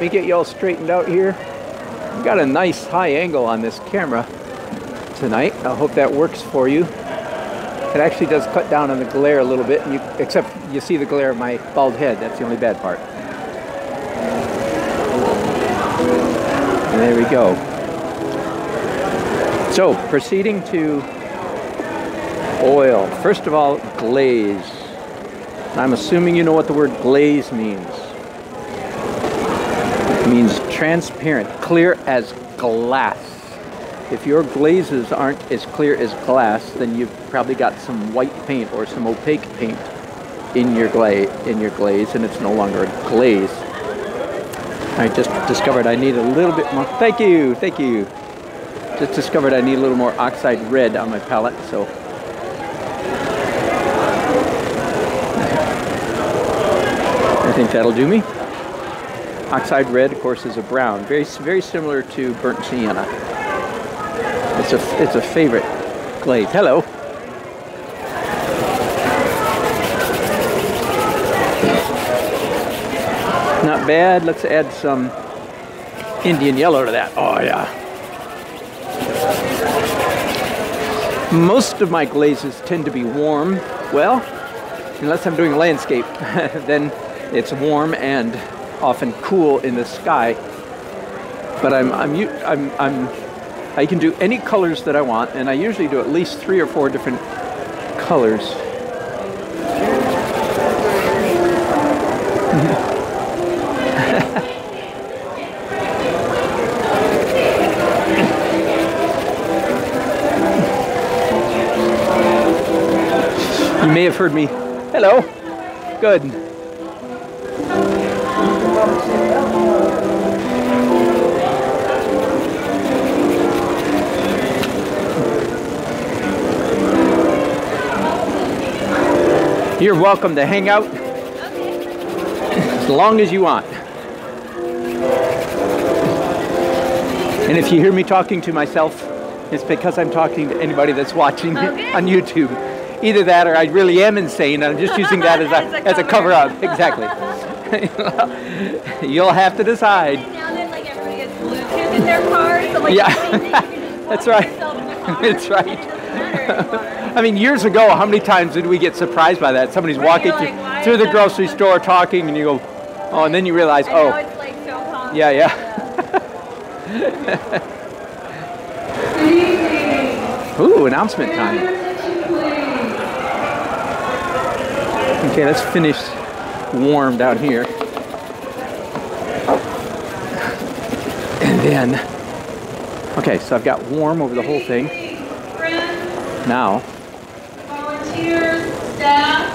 Let me get you all straightened out here. We've got a nice high angle on this camera tonight. I hope that works for you. It actually does cut down on the glare a little bit, and except you see the glare of my bald head. That's the only bad part. And there we go. So, proceeding to oil. First of all, glaze. I'm assuming you know what the word glaze means. It means transparent, clear as glass. If your glazes aren't as clear as glass, then you've probably got some white paint or some opaque paint in your glaze, and it's no longer a glaze. I just discovered I need a little bit more. Thank you. Just discovered I need a little more oxide red on my palette, so. I think that'll do me. Oxide red, of course, is a brown, very similar to burnt sienna. It's a favorite glaze. Hello. Not bad. Let's add some Indian yellow to that. Oh yeah. Most of my glazes tend to be warm. Well, unless I'm doing landscape, then it's warm and often cool in the sky. But I can do any colors that I want, and I usually do at least 3 or 4 different colors. You may have heard me. Hello. Good. You're welcome to hang out as long as you want. And if you hear me talking to myself, it's because I'm talking to anybody that's watching on YouTube. Either that or I really am insane. I'm just using that as a cover up. Exactly. You'll have to decide. Now then, like, everybody gets Bluetooth in their cars, so like, yeah, that's right. That's right. I mean, years ago, how many times did we get surprised by that? Somebody's walking through the grocery store talking, and you go, oh, and then you realize, oh. I know, it's like so common. Yeah. Ooh, announcement time. Okay, let's finish warm down here. And then, okay, so I've got warm over the whole thing. Now, volunteers, staff,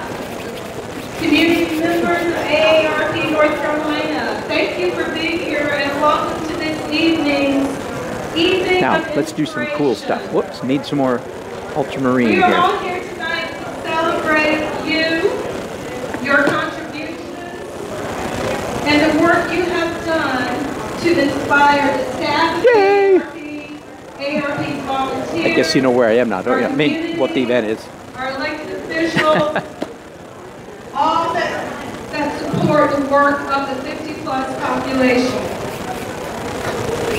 community members of AARP North Carolina, thank you for being here and welcome to this evening's evening. Now, let's do some cool stuff. Whoops, need some more ultramarine here. We are here. all here tonight to celebrate you, your contributions, and the work you have done to inspire the staff of AARP's volunteers. I guess you know where I am now, don't you? I mean, what the event is. Our elected officials, all that support the work of the 50-plus population.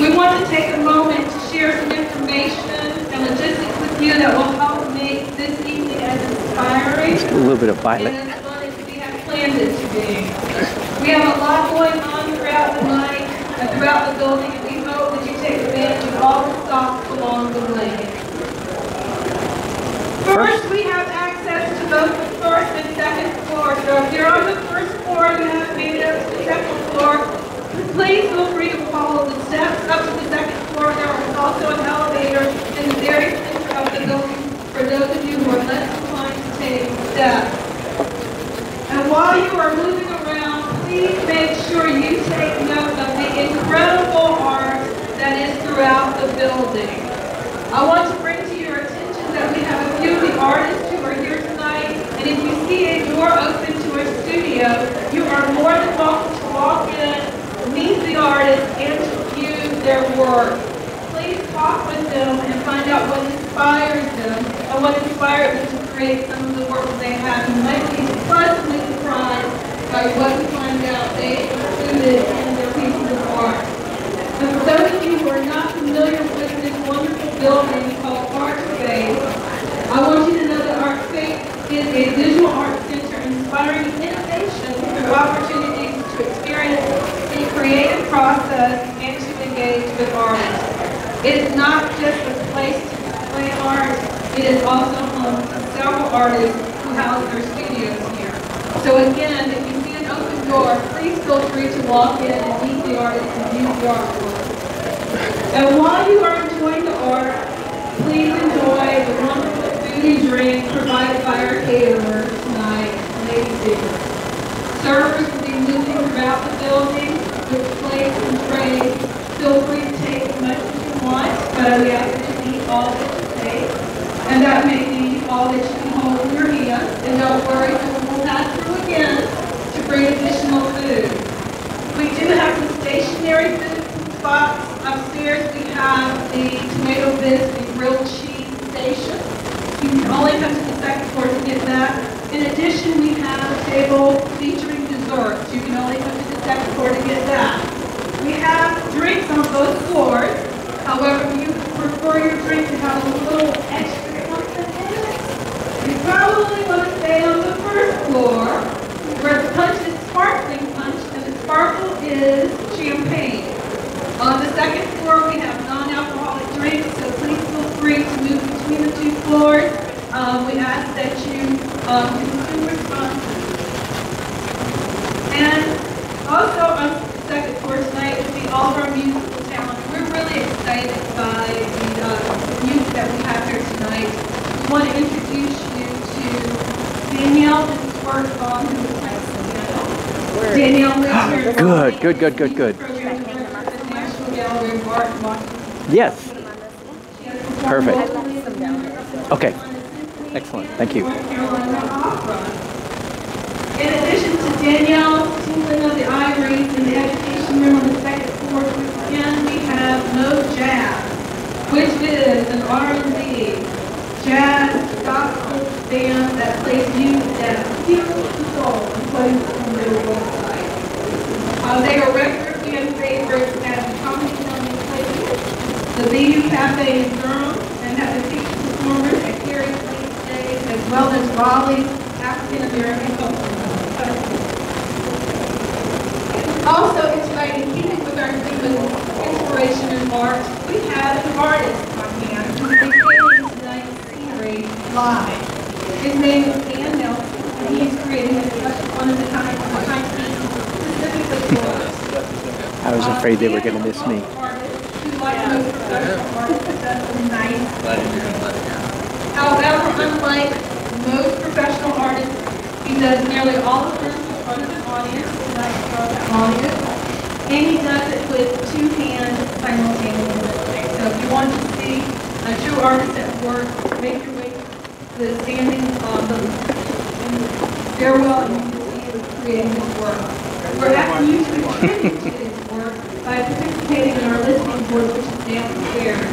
We want to take a moment to share some information and logistics with you that will help make this evening as inspiring Just a little bit of violet. and as fun as we have planned it to be. We have a lot going on throughout the night and throughout the building, and we hope that you take advantage of all the stops along the way. First, we have access to both the first and second floor. So if you're on the first floor and you haven't made it up to the second floor, please feel free to follow the steps up to the second floor. There is also an elevator in the very center of the building for those of you who are less inclined to take steps. And while you are moving around, please make sure you take note of the incredible art that is throughout the building. I want to bring to your attention that we have a few of the artists who are here tonight, and if you see a door open to a studio, you are more than welcome to walk in, meet the artists, and to view their work. Please talk with them and find out what inspires them and what inspired them to create some of the work that they have. You might be pleasantly surprised by what you find out they included in their pieces of building called ArtSpace. I want you to know that ArtSpace is a visual art center inspiring innovation through opportunities to experience the creative process and to engage with artists. It is not just a place to display art, it is also home to several artists who house their studios here. So again, if you see an open door, please feel free to walk in and meet the artist and view the artwork. And while you are enjoying the art, please enjoy the wonderful food and drink provided by our caterer tonight, Lady D. Servers will be moving throughout the building with plates and trays. Feel free to take as much as you want, but we ask that you eat all that you take. And that may be all that you can hold in your hands. And don't worry, we'll pass through again to bring additional food. We do have some stationary food spots. Upstairs we have the tomato bisque and grilled cheese station. You can only come to the second floor to get that. In addition, we have a table featuring desserts. You can only come to the second floor to get that. We have drinks on both floors. However, if you prefer your drink to have a little extra something in it, you probably want to stay on the first floor where the punch is sparkling punch and the sparkle is champagne. On the second floor, we have non-alcoholic drinks, so please feel free to move between the two floors. We ask that you consume responsibly. And also on the second floor tonight will be all of our musical talent. We're really excited by the music that we have here tonight. We want to introduce you to Danielle, who's worked on the piano. Danielle lives here. Good. Yes. Perfect. Okay. Excellent. Thank you. In addition to Danielle, tingling of the ivories in the education room on the second floor, again we have Mo Jazz, which is an R&B jazz gospel band that plays music that heals the soul and plays it on their website. They are regular fan favorites at the Comedy County Place, the BU Cafe in Durham, and have been featured performers at Carrie Place Days, as well as Raleigh's African American Culture. Also, in keeping with our theme of inspiration and art, we have an artist on hand who is recreating tonight's scenery live. His name is Dan Nelson, and he is creating a special one-of-a-kind piece specifically for us. I was afraid they were going to miss me. However, unlike most professional artists, he does nearly all of this in front of an audience, and he does it with two hands simultaneously. So if you want to see a true artist at work, make your way to the standing stairwell and you can see him creating his work. We're asking you to contribute to his work by participating in our listening board, which is downstairs.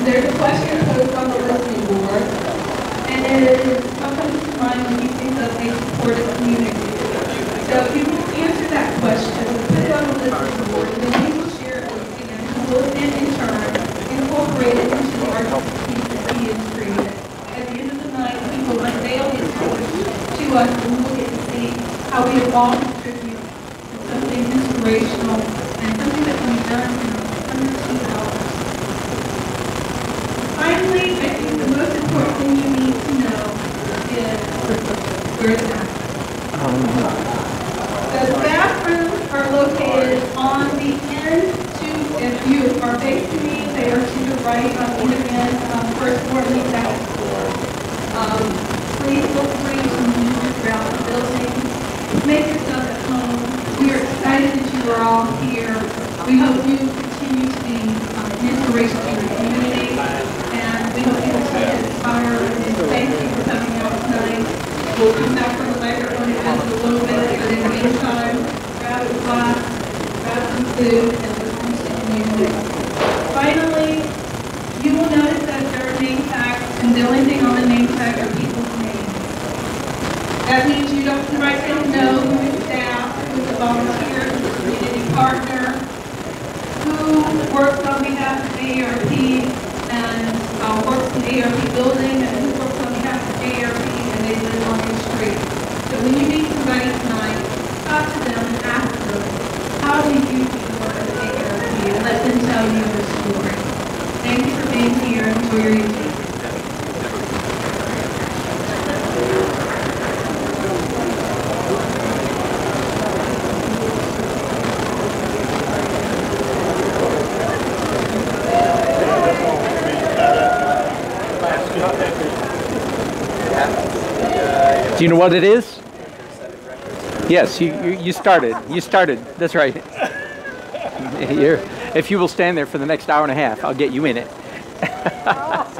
There's a question posed on the listening board, and it is what comes to mind when you think of a supportive community. So if you will answer that question, put it on the listening board, and then we will share it with Dan, who will then in turn incorporate it into the artistic piece that he has created. At the end of the night, he will unveil his work to us, and we will get to see how we have all contributed to something inspirational and something that can be done in under 2 hours. Finally, I think the most important thing you need to know is where it's at. The bathrooms are located on the end if you are facing me, they are to the right on either end, first floor and the second floor. Please feel free to move throughout the building. Make yourself at home. We are excited that you are all here. We hope you continue to be an inspiration to your community, and we hope you continue to inspire. And thank you for coming out tonight. We'll come back from the microphone in just a little bit, but in the meantime, grab a glass, grab some food, and listen to the music. Finally, you will notice that there are name tags, and the only thing on the name tag are people's names. That means you don't write down no, who is staff, who is a volunteer, who is a community partner, who works on behalf of AARP, and works in the ARP building, and he works on behalf of ARP, and they live on your street. So when you meet somebody tonight, talk to them and ask them, how do you do work at ARP? And let them tell you the story. Thank you for being here. Enjoy your evening. Do you know what it is? Yes, you started. You started. That's right. If you will stand there for the next hour and a half, I'll get you in it. That's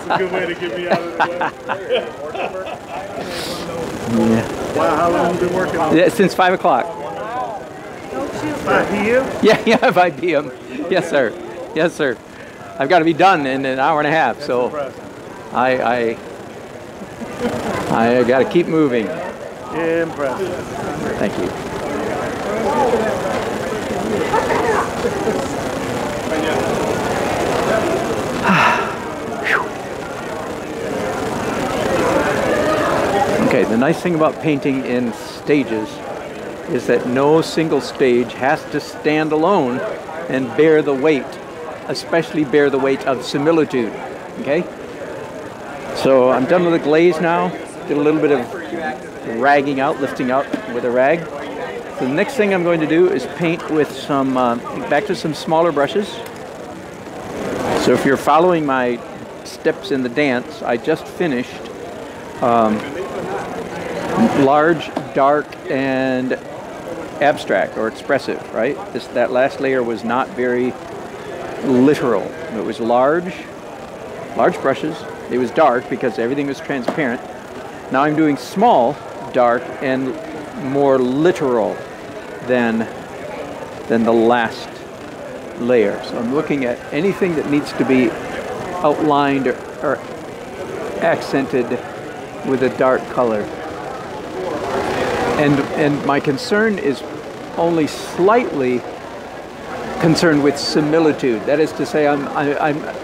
a good way to get me out of the way. Yeah. Wow, how long have you been working on it? Yeah, since 5 o'clock. 5 p.m.? Yeah, 5 p.m. Yes, sir. Yes, sir. I've got to be done in an hour and a half, so I got to keep moving. Impressive. Thank you. Okay, the nice thing about painting in stages is that no single stage has to stand alone and bear the weight, especially bear the weight of similitude. Okay? So I'm done with the glaze now. Did a little bit of ragging out, lifting out with a rag. So the next thing I'm going to do is paint with some, back to some smaller brushes. So if you're following my steps in the dance, I just finished large, dark, and abstract or expressive, right? That last layer was not very literal. It was large brushes. It was dark because everything was transparent. Now I'm doing small, dark, and more literal than the last layer. So I'm looking at anything that needs to be outlined or accented with a dark color. And my concern is only slightly concerned with similitude. That is to say, I'm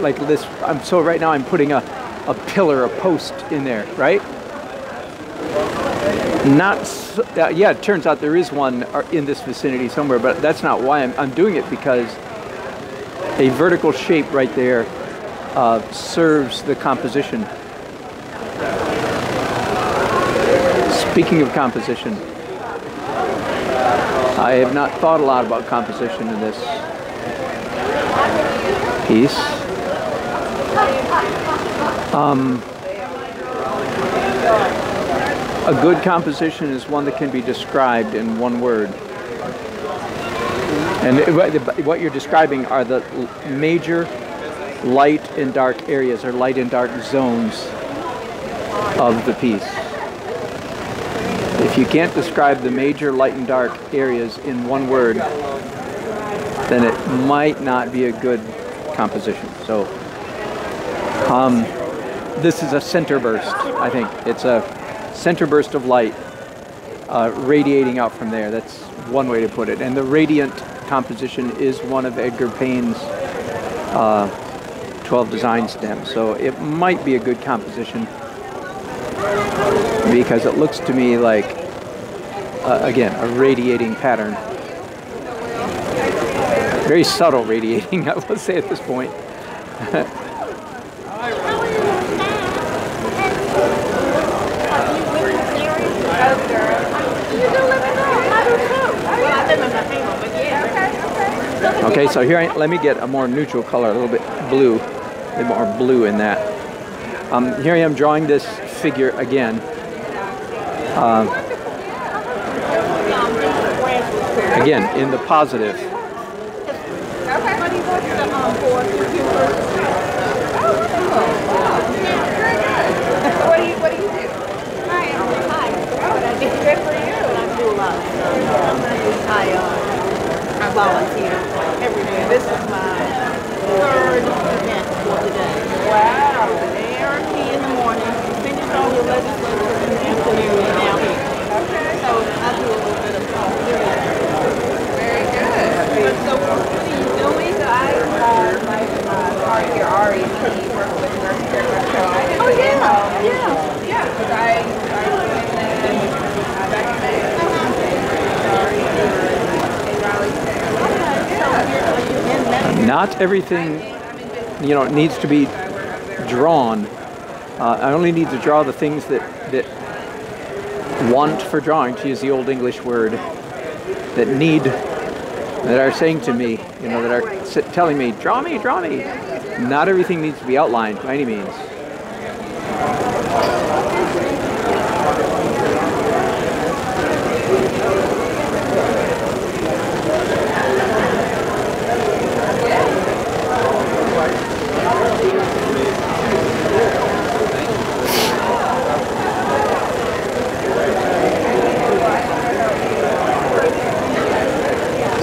like this. So right now I'm putting a pillar, a post in there, right? Yeah, it turns out there is one in this vicinity somewhere, but that's not why I'm doing it, because a vertical shape right there serves the composition. Speaking of composition, I have not thought a lot about composition in this piece. A good composition is one that can be described in one word. And what you're describing are the major light and dark areas, or light and dark zones of the piece. If you can't describe the major light and dark areas in one word, then it might not be a good composition. So this is a center burst, I think. It's a center burst of light radiating out from there. That's one way to put it. And the radiant composition is one of Edgar Payne's 12 design stems. So it might be a good composition, because it looks to me like, again, a radiating pattern. Very subtle radiating, I will say at this point. Okay, so here, let me get a more neutral color, a little bit blue, a bit more blue in that. Here I am drawing this figure again. Again, in the positive. What do you do? Hi. Good for you. I do a lot. I volunteer every day. This is my third event for today. Wow. ARP in the morning, finish all your legislature in the afternoon, and now here. Okay. So I do a little bit of volunteering. Very good. So what are you doing? I not everything, you know, needs to be drawn. I only need to draw the things that want for drawing, to use the old English word, that are saying to me, you know, that are telling me, draw me, draw me. Not everything needs to be outlined by any means.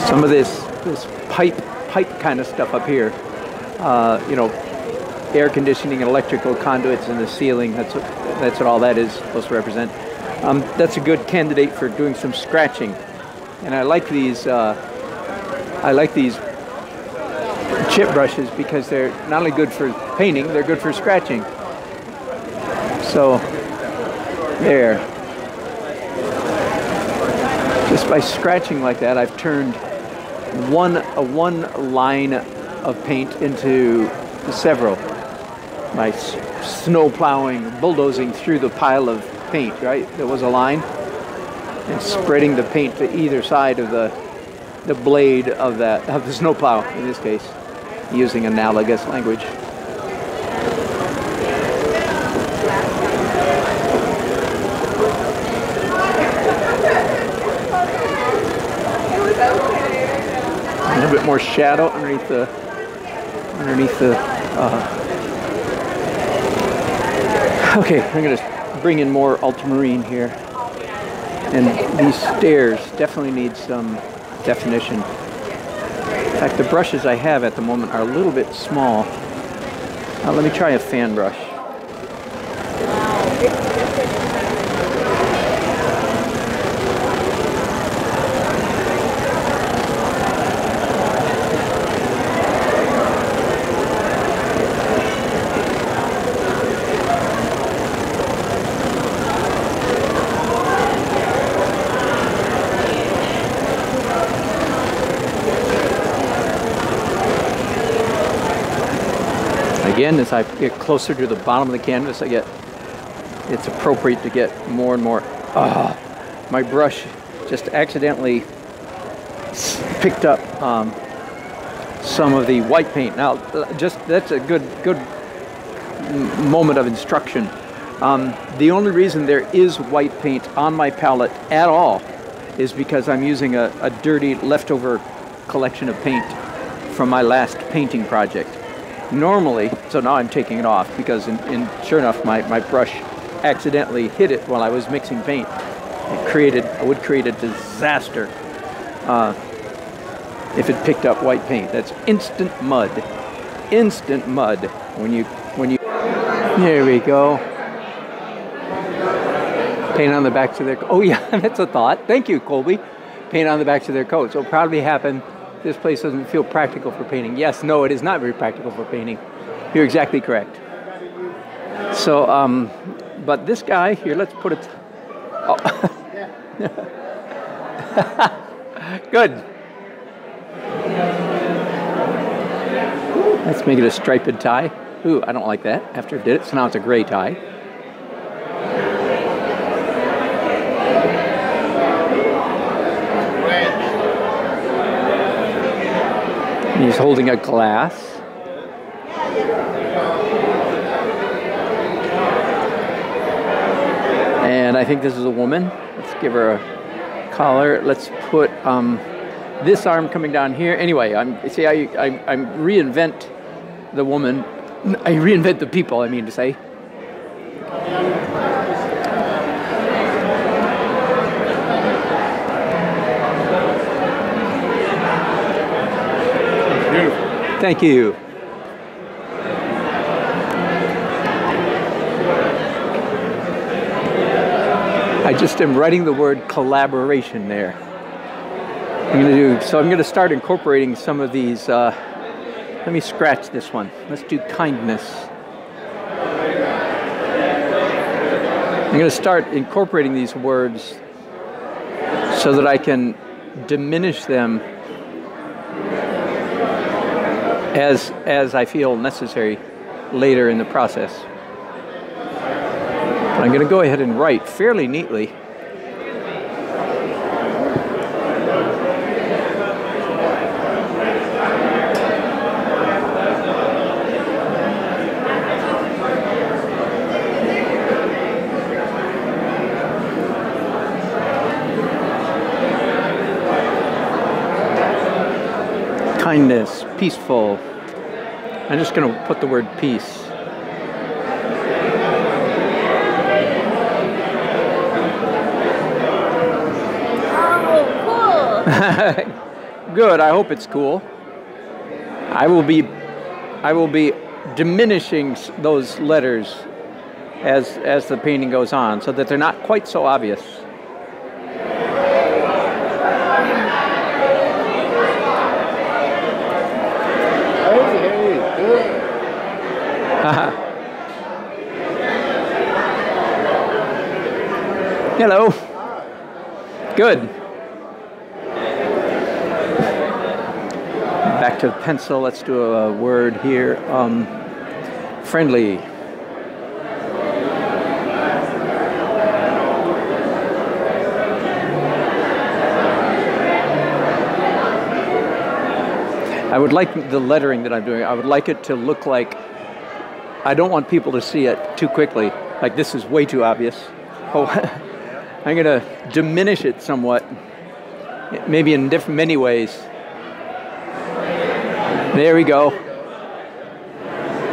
Some of this pipe kind of stuff up here, you know, air conditioning and electrical conduits in the ceiling. That's what all that is supposed to represent. That's a good candidate for doing some scratching, and I like these chip brushes because they're not only good for painting, they're good for scratching. So there, just by scratching like that, I've turned one line of paint into several. By snow plowing, bulldozing through the pile of paint, right? There was a line, and spreading the paint to either side of the blade of the snow plow, in this case, using analogous language. A little bit more shadow underneath the okay, I'm going to bring in more ultramarine here. And these stairs definitely need some definition. In fact, the brushes I have at the moment are a little bit small. Let me try a fan brush. Again, as I get closer to the bottom of the canvas, it's appropriate to get more and more. My brush just accidentally picked up some of the white paint. Now, that's a good moment of instruction. The only reason there is white paint on my palette at all is because I'm using a dirty leftover collection of paint from my last painting project. Normally, so now I'm taking it off because sure enough, my brush accidentally hit it while I was mixing paint. It would create a disaster if it picked up white paint. That's instant mud. Instant mud when you, there we go. Paint on the backs of their, oh yeah, that's a thought. Thank you, Colby. Paint on the backs of their coats. It'll probably happen. This place doesn't feel practical for painting. Yes, no, it is not very practical for painting. You're exactly correct. So, but this guy here, let's put it. Oh. Good. Let's make it a striped tie. Ooh, I don't like that after I did it. So now it's a gray tie. He's holding a glass. And I think this is a woman. Let's give her a collar. Let's put this arm coming down here. Anyway, I reinvent the woman. I reinvent the people, I mean to say. Thank you. I just am writing the word collaboration there. I'm going to start incorporating some of these. Let me scratch this one. Let's do kindness. I'm going to start incorporating these words so that I can diminish them as I feel necessary later in the process. But I'm going to go ahead and write fairly neatly. Kindness, peaceful. I'm just going to put the word peace. Oh, cool. Good. I hope it's cool. I will be diminishing those letters as the painting goes on, so that they're not quite so obvious. Hello. Good. Back to the pencil. Let's do a word here. Friendly. I would like the lettering that I'm doing, I would like it to look like, I don't want people to see it too quickly. Like, this is way too obvious. Oh, I'm going to diminish it somewhat, maybe in many ways. There we go.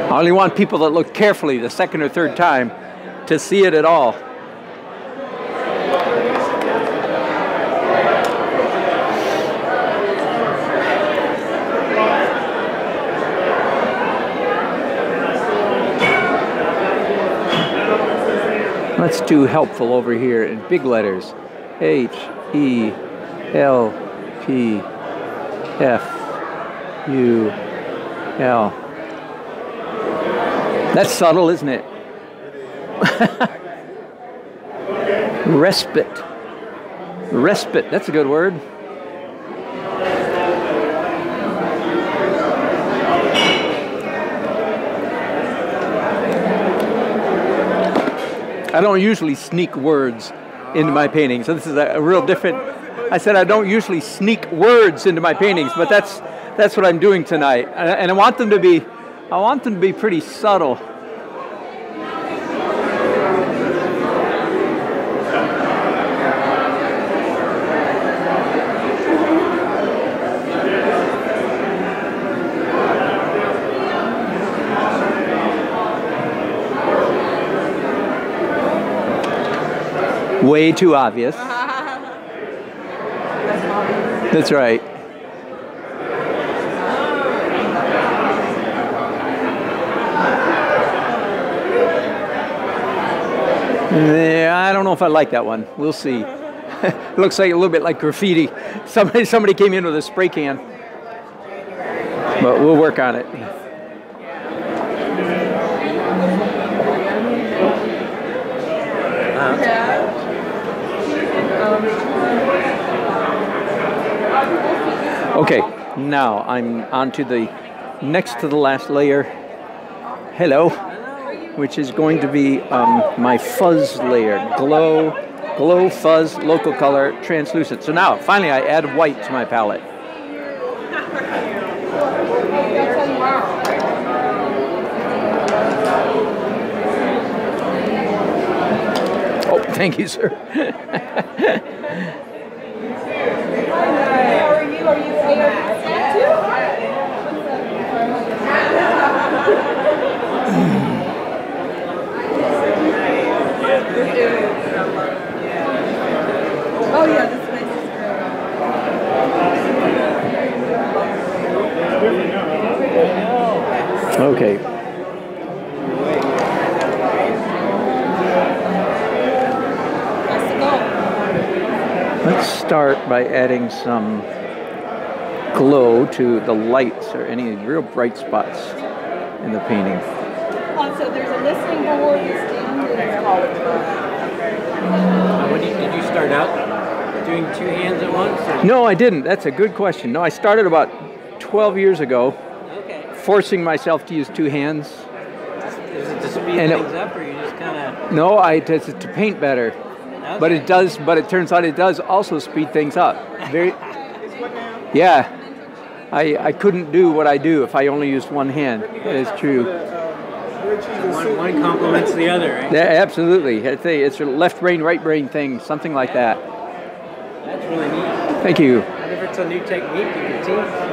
I only want people that look carefully the second or third time to see it at all. Let's do helpful over here in big letters. H-E-L-P-F-U-L. That's subtle, isn't it? Respite. Respite, that's a good word. I don't usually sneak words into my paintings, so this is a real different. I said I don't usually sneak words into my paintings, but that's what I'm doing tonight, and I want them to be pretty subtle. Way too obvious. That's right. Yeah, I don't know if I like that one. We'll see. It looks like a little bit like graffiti. Somebody came in with a spray can. But we'll work on it. Okay, now I'm on to the next to the last layer. Hello, which is going to be my fuzz layer. Glow, fuzz, local color, translucent. So now, finally, I add white to my palette. Oh, thank you, sir. Oh yeah, this place is great. Okay. Let's start by adding some glow to the lights or any real bright spots in the painting. So there's a listening board, the stand Did you start out doing two hands at once? Or? No, I didn't. That's a good question. No, I started about 12 years ago. Okay. forcing myself to use two hands. Is it to speed And things up, or you just kind of? No, it's to paint better. But it does. But it turns out it does also speed things up. Very. Yeah, I couldn't do what I do if I only used one hand. That is true. One complements the other, right? Yeah, absolutely. It's a left brain, right brain thing, something like that. That's really neat. Thank you. I wonder if it's a new technique you can teach.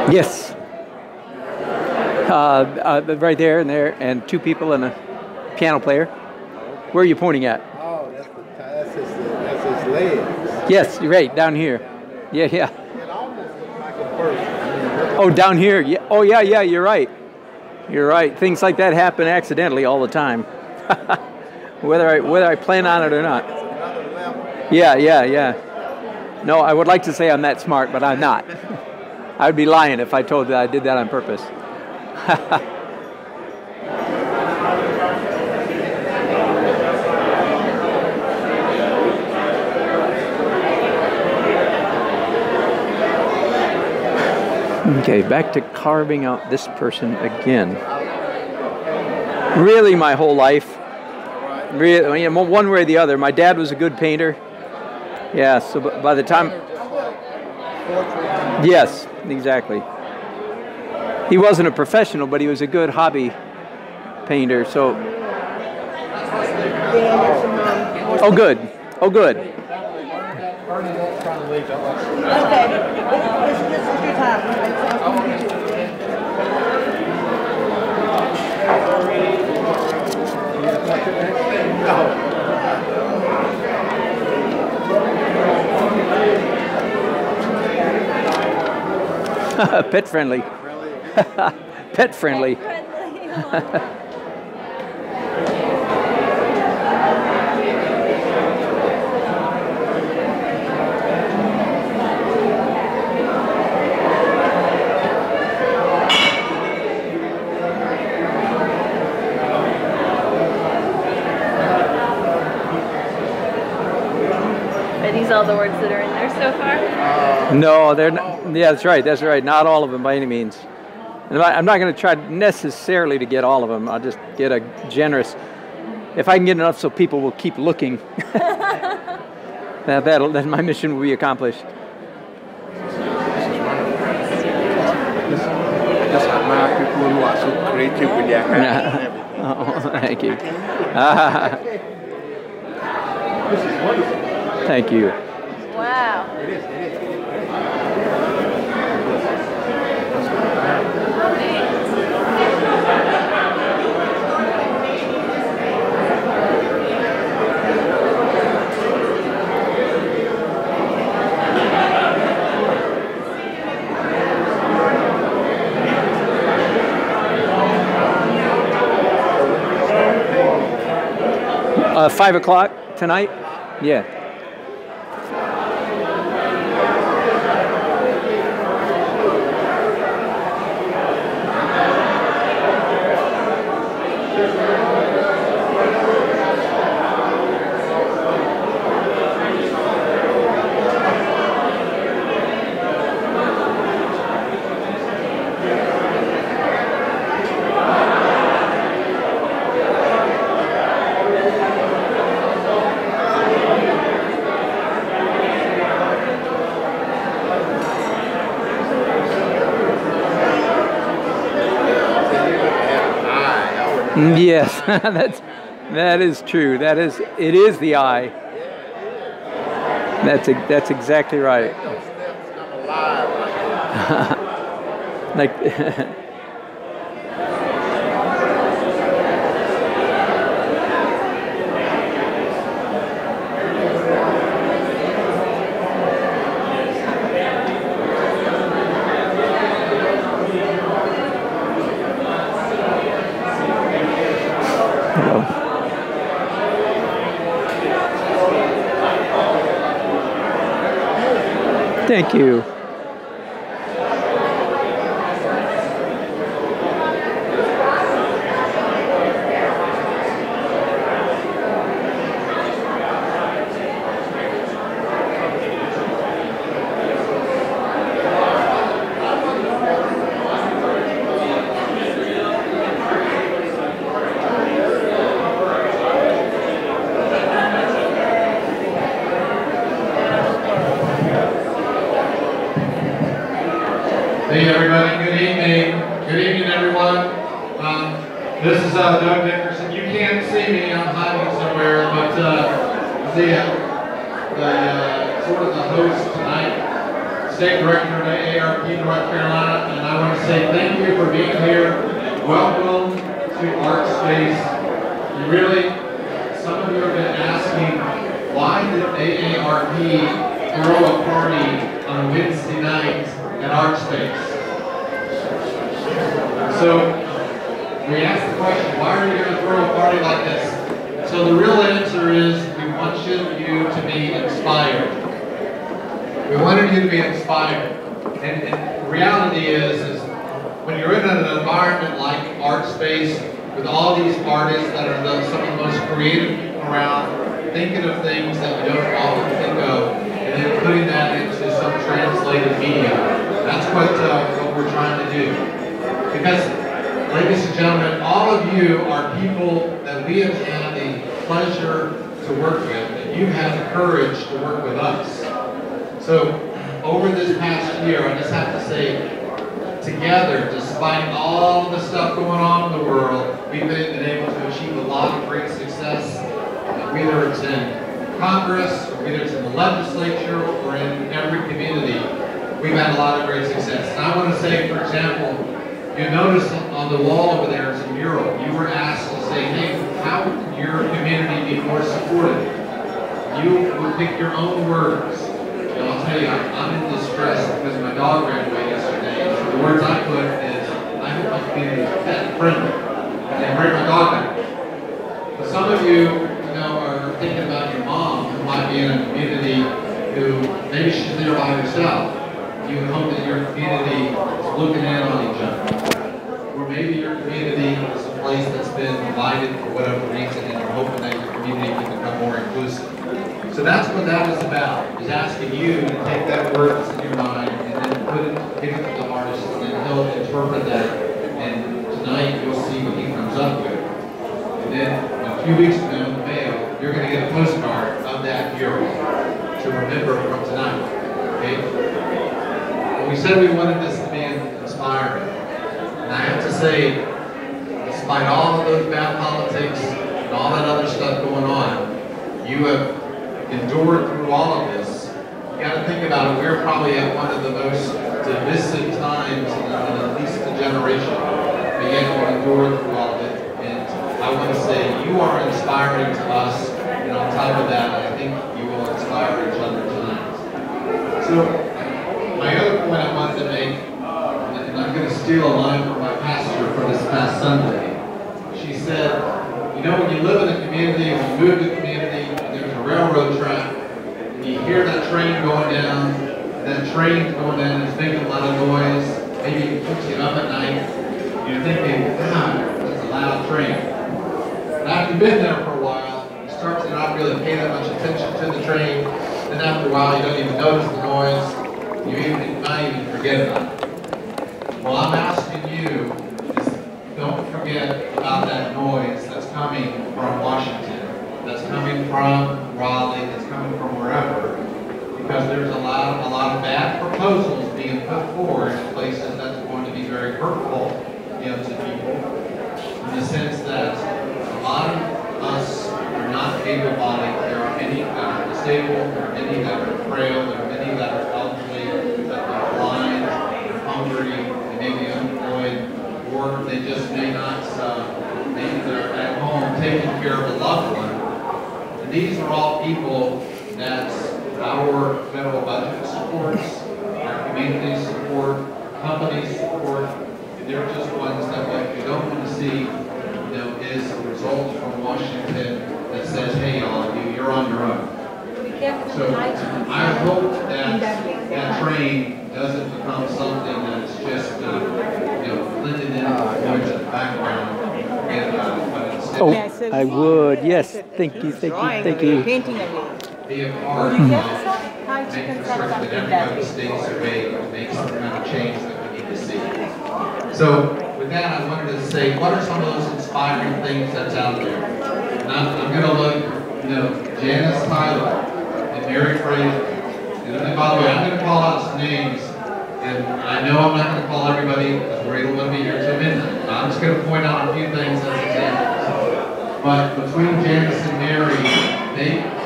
Yes. Right there and there, and two people and a piano player. Where are you pointing at? Oh, that's his legs. Yes, you're right, down here. Yeah, yeah. It almost looks like a person. Oh, down here. Yeah. Oh, yeah, yeah. You're right. You're right. Things like that happen accidentally all the time, whether I plan on it or not. Yeah, yeah, yeah. No, I would like to say I'm that smart, but I'm not. I would be lying if I told that I did that on purpose. Okay, back to carving out this person again. Really, my whole life. Really, I mean, one way or the other. My dad was a good painter. Yeah, so by the time... Yes, exactly. He wasn't a professional, but he was a good hobby painter, so... Oh, good. Oh, good. Okay. This is your time. Pet friendly. Pet friendly. Are these all the words that are in there so far? No, they're not. Yeah, that's right. That's right. Not all of them by any means. And I'm not going to try necessarily to get all of them. I'll just get a generous. If I can get enough so people will keep looking, then my mission will be accomplished. Just admire people who are so creative with their hands and everything. Oh, thank you. This is wonderful. Thank you. Wow. It is. 5 o'clock tonight? Yeah. Yes, that is true. It is the eye. That's exactly right. Like Thank you. Hey everybody, good evening. Good evening everyone. This is Doug Dickerson. You can't see me, I'm hiding somewhere, but sort of the host tonight, State Director of AARP North Carolina, and I want to say thank you for being here. Welcome to ArtSpace. Some of you have been asking, why did AARP throw a party on Wednesday night at ArtSpace? So we asked the question, why are you going to throw a party like this? So the real answer is we want you to be inspired. We wanted you to be inspired. And the reality is when you're in an environment like ArtSpace with all these artists that are some of the most creative people around, thinking of things that we don't often think of, and then putting that into some translated media. That's what we're trying to do. Because, ladies and gentlemen, all of you are people that we have had the pleasure to work with, and you've had the courage to work with us. So, over this past year, I just have to say, together, despite all the stuff going on in the world, we've been able to achieve a lot of great success, whether it's in Congress, or whether it's in the legislature, or in every community. We've had a lot of great success. And I want to say, for example, you notice on the wall over there is a mural. You were asked to say, hey, how can your community be more supportive? You would pick your own words. And I'll tell you, I'm in distress because my dog ran away yesterday. So the words I put is, I hope my community is pet friendly and bring my dog back. But some of you, are thinking about your mom who might be in a community who maybe she's there by herself. You would hope that your community is looking in on each other. Or maybe your community is a place that's been divided for whatever reason and you're hoping that your community can become more inclusive. So that's what that is about, is asking you to take that word that's in your mind and then give it to the artist and then he'll interpret that few weeks ago in the mail, you're going to get a postcard of that mural to remember from tonight. Okay? We said we wanted this to be inspiring. And I have to say, despite all of those bad politics and all that other stuff going on, you have endured through all of this. You got to think about it. We're probably at one of the most divisive times in at least a generation. But yet we endured through all of it. And I want to say you are inspiring to us. And on top of that, I think you will inspire each other tonight. So my other point I wanted to make, and I'm going to steal a line from my pastor from this past Sunday. She said, you know, when you live in a community, when you move to a community, there's a railroad track, and you hear that train going down, and that train going down is making a lot of noise, maybe it keeps you up at night, you're thinking, God, that's a loud train. And after you've been there for a while, you start to not really pay that much attention to the train, then after a while you don't even notice the noise, you might even forget about it. Well, I'm asking you, don't forget about that noise that's coming from Washington, that's coming from Raleigh, that's coming from wherever, because there's a lot of bad proposals being put forward in places that's going to be very hurtful, to people, in the sense that a lot of us are not able-bodied. There are many that are disabled, there are many that are frail, there are many that are elderly, that are blind, they're hungry, they may be unemployed, or they just may not, maybe they're at home taking care of a loved one. And these are all people that our federal budget supports, our community support, companies support, and they're just ones that what we don't want to see, is a result from Washington that says, hey, all of you, you're on your own. So I hope that that train doesn't become something that's just, blended in the background. Oh, I would. Yes. Thank you. Painting of it. Be a part of making sure that everybody stays surveyed and make some kind of change that we need to see. So with that, I wanted to say, what are some of those inspiring things that's out there? And I'm going to look, Janice Tyler and Mary Fraser. And by the way, I'm going to call out some names. And I know I'm not going to call everybody because we're able to be here till midnight. But I'm just going to point out a few things as examples. But between Janice and Mary,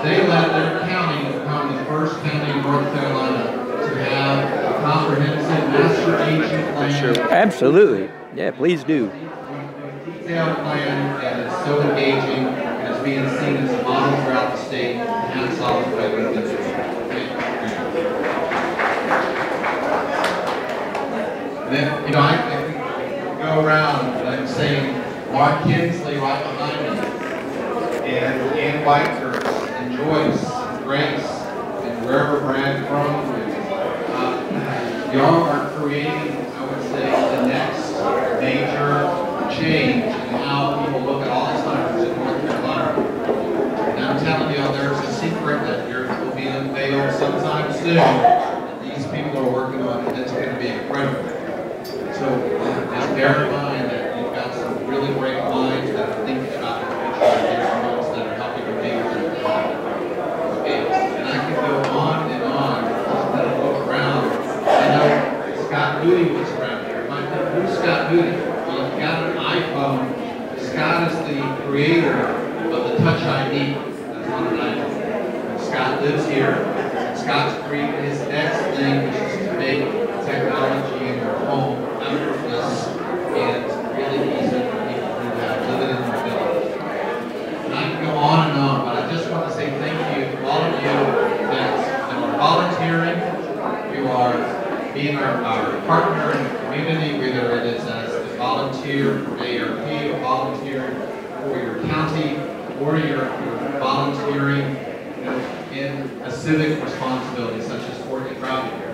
they let their county become the first county in North Carolina to have a comprehensive master agent plan. Sure. Absolutely. Yeah, please do. Detailed plan, and it's so engaging, and it's being seen as a model throughout the state. Hats off to everyone. And then, I go around and I'm saying Mark Kinsley right behind me, and Ann Whitehurst, and Joyce, and Grace, and wherever Brad from. Y'all are creating, I would say, the next major change in how people look at Alzheimer's in North Carolina. And I'm telling you, there's a secret that will be unveiled sometime soon that these people are working on, and it's going to be incredible. So just bear in mind that you've got some really great minds that are thinking about the future, and these are ones that are helping to make it happen. Okay, and I can go on and on, just let it look around. I know Scott Moody was around here. Who's Scott Moody? Well, if you got an iPhone, Scott is the creator of the Touch ID. That's on an iPhone. And Scott lives here. And Scott's created his next thing, which is to make technology in your home effortless and really easy for people who have living in their village. And I can go on and on, but I just want to say thank you to all of you that are volunteering. You are being our partner in the community, whether it is as a volunteer for ARP, or volunteer for your county, or you're volunteering in a civic responsibility, such as working crowded here.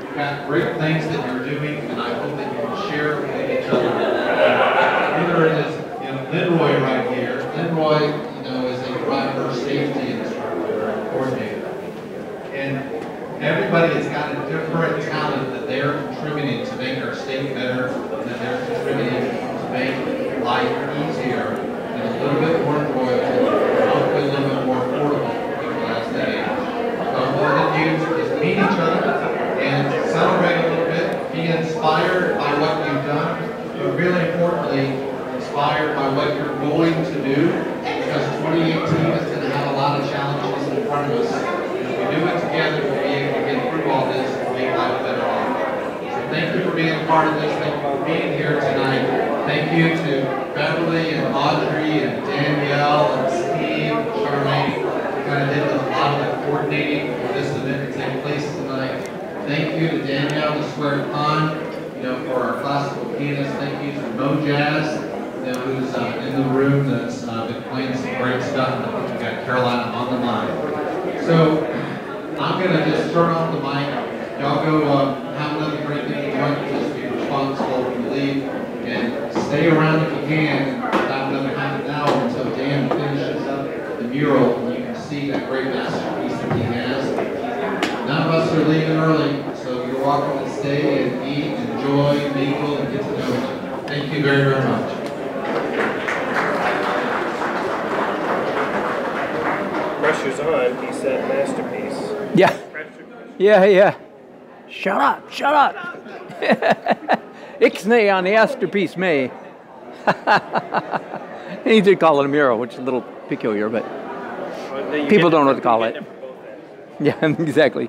You've got great things that you're doing, and I hope that you will share with each other. Whether it is Linroy right here. Linroy, is a driver safety instructor, coordinator. And everybody has got a different talent that they're contributing to make our state better, and that they're contributing to make life easier and a little bit more joyous inspired by what you've done, but really importantly, inspired by what you're going to do, because 2018 is going to have a lot of challenges in front of us. And if we do it together, we'll be able to get through all this and make life better off. So thank you for being a part of this. Thank you for being here tonight. Thank you to Beverly and Audrey and Danielle and Steve, Charmaine, who kind of did a lot of the coordinating for this event to take place tonight. Thank you to Danielle, the Square Con, for our classical pianist. Thank you to Mojazz, who's in the room that's been playing some great stuff. And I think we've got Carolina on the line. So I'm going to just turn off the mic. Y'all go have another great day. Just be responsible when you leave. And stay around if you can, about another half an hour until Dan finishes up the mural. And you can see that great masterpiece that he has. None of us are leaving early, so you're welcome to stay and eat, enjoy, mingle, and get to know each other. Thank you very, very much. Pressure's on, he said masterpiece. Yeah. Yeah. Shut up. Ixnay on the masterpiece, May. He did call it a mural, which is a little peculiar, but people don't know what to call it. Yeah, exactly.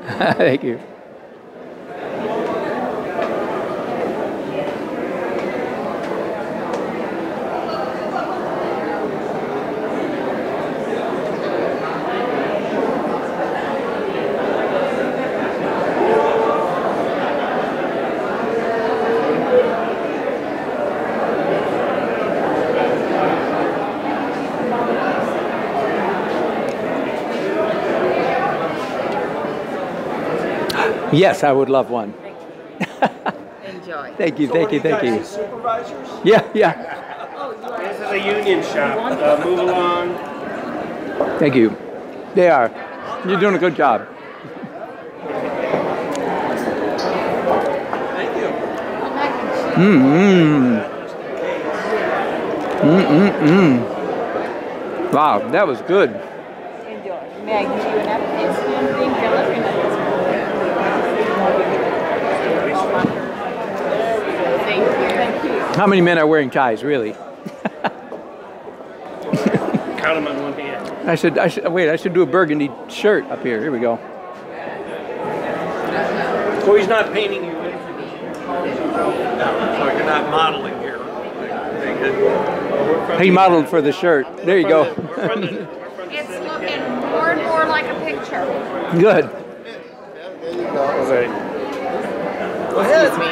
Thank you. Yes, I would love one. Enjoy. Thank you. Supervisors? Yeah. This is a union shop. Move along. Thank you. They are. You're doing a good job. Thank you. Wow, that was good. Enjoy. May I give you an application? Thank you. How many men are wearing ties, really? Count them on one hand. I should do a burgundy shirt up here. Here we go. So he's not painting you in. So you're not modeling here. He modeled for the shirt. There you go. It's looking more and more like a picture. Good. Okay. Excuse me.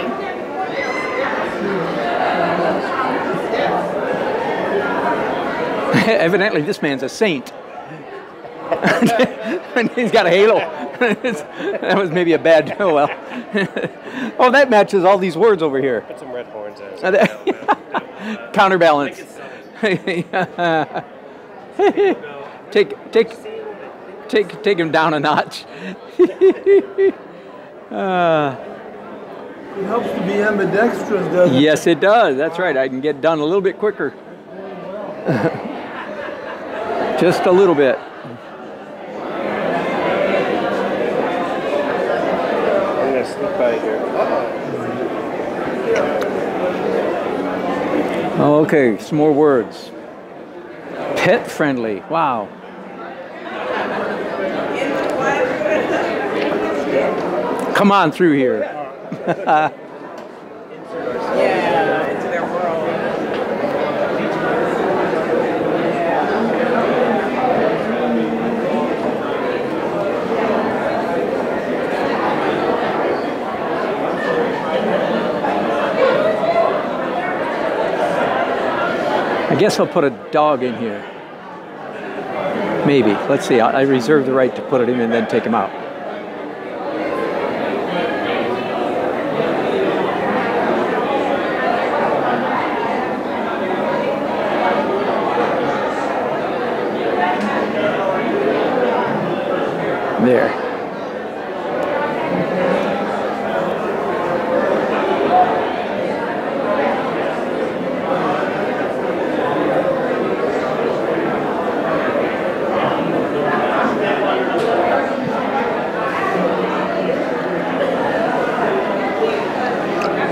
Evidently, this man's a saint. He's got a halo. That was maybe a bad. Oh well. Oh, that matches all these words over here. Put some red horns in. Counterbalance. Take him down a notch. It helps to be ambidextrous, doesn't it? Yes, it does. That's right. I can get done a little bit quicker. Just a little bit. I'm going to slip by here. Okay, some more words. Pet friendly. Wow. Come on through here. Yeah, into their world. I guess I'll put a dog in here. Maybe. Let's see. I reserve the right to put it in and then take him out. There.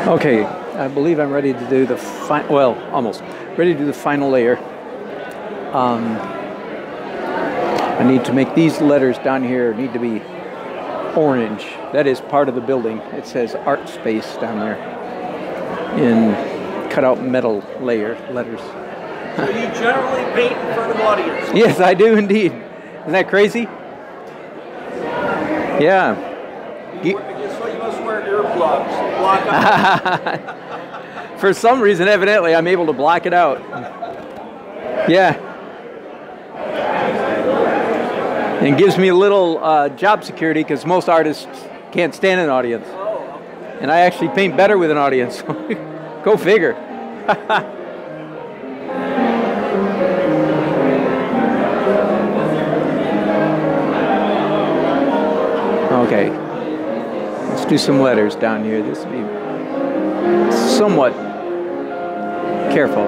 Okay, I believe I'm ready to do the well, almost ready to do the final layer. I need to make these letters down here need to be orange. That is part of the building. It says art space down there in cutout metal letters. So you generally paint in front of audience? Yes, I do indeed. Isn't that crazy? Yeah. So you must wear earplugs. Block out. For some reason, evidently, I'm able to block it out. Yeah. And gives me a little job security because most artists can't stand an audience. And I actually paint better with an audience. Go figure. Okay. Let's do some letters down here. This will be somewhat careful.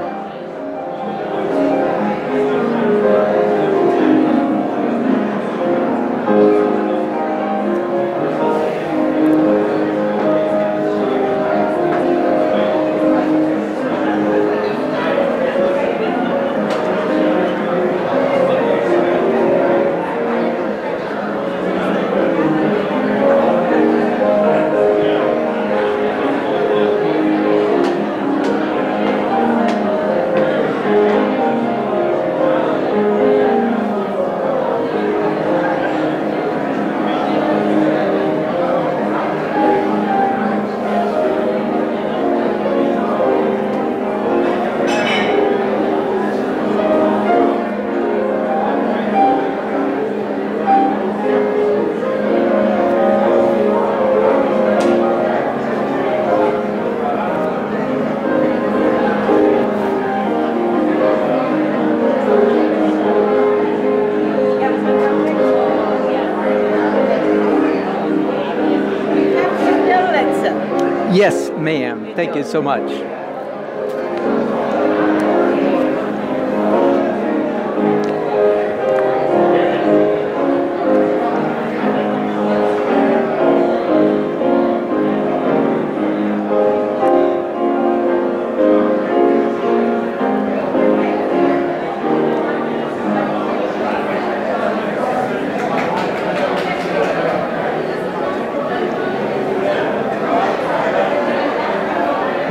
Yes, ma'am. Thank you so much.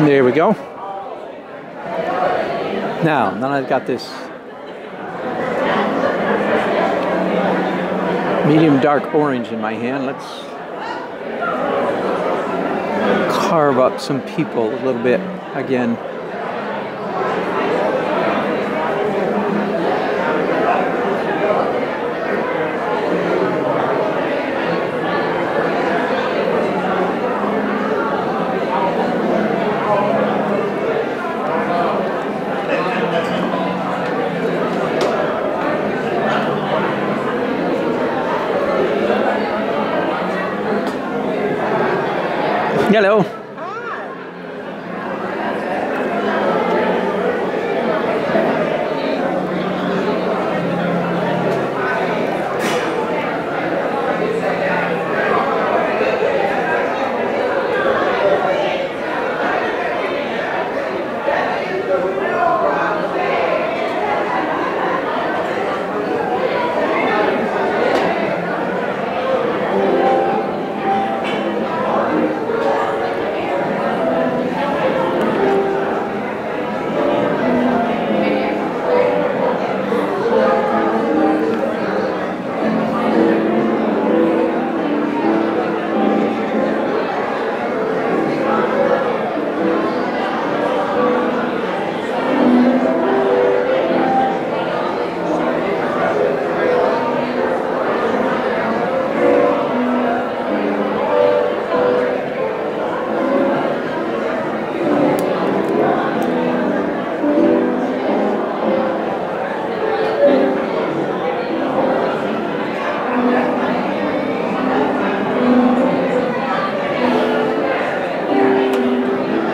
There we go. Now I've got this medium dark orange in my hand. Let's carve up some people a little bit again. Hello.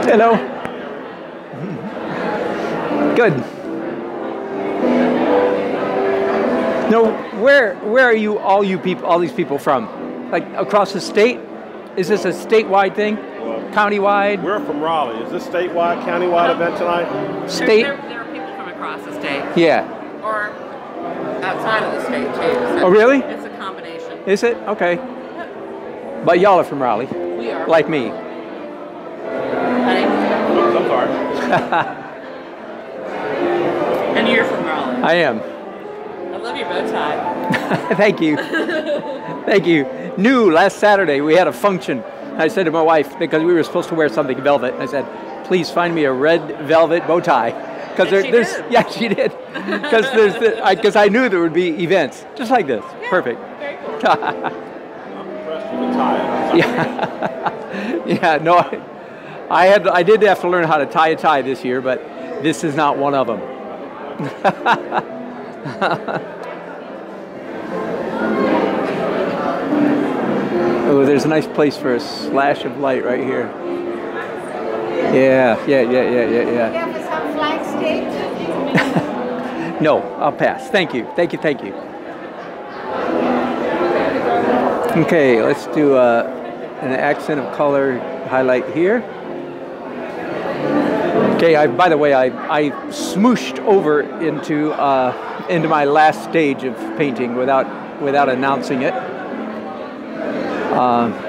Hello. Good. No, where are you all these people from? Like across the state? Is this a statewide thing? Countywide? We're from Raleigh. Is this statewide, countywide event tonight? State? There are people from across the state. Yeah. Or outside of the state, too. So Oh, really? It's a combination. Is it? Okay. But y'all are from Raleigh. We are. Like me. Honey? Oops, I'm sorry. And you're from Raleigh. I am. I love your bow tie. Thank you. Thank you. New last Saturday, we had a function. I said to my wife, because we were supposed to wear something velvet, I said, please find me a red velvet bow tie. Because there's, did. yeah, she did. Because I knew there would be events just like this. Yeah, Perfect. Very cool. I'm impressed you can tie it. Yeah. No, I did have to learn how to tie a tie this year, but this is not one of them. Oh, there's a nice place for a slash of light right here. Yeah. Yeah, for some flag state. No, I'll pass. Thank you. Okay, let's do an accent of color highlight here. Okay, by the way, I smooshed over into my last stage of painting without announcing it.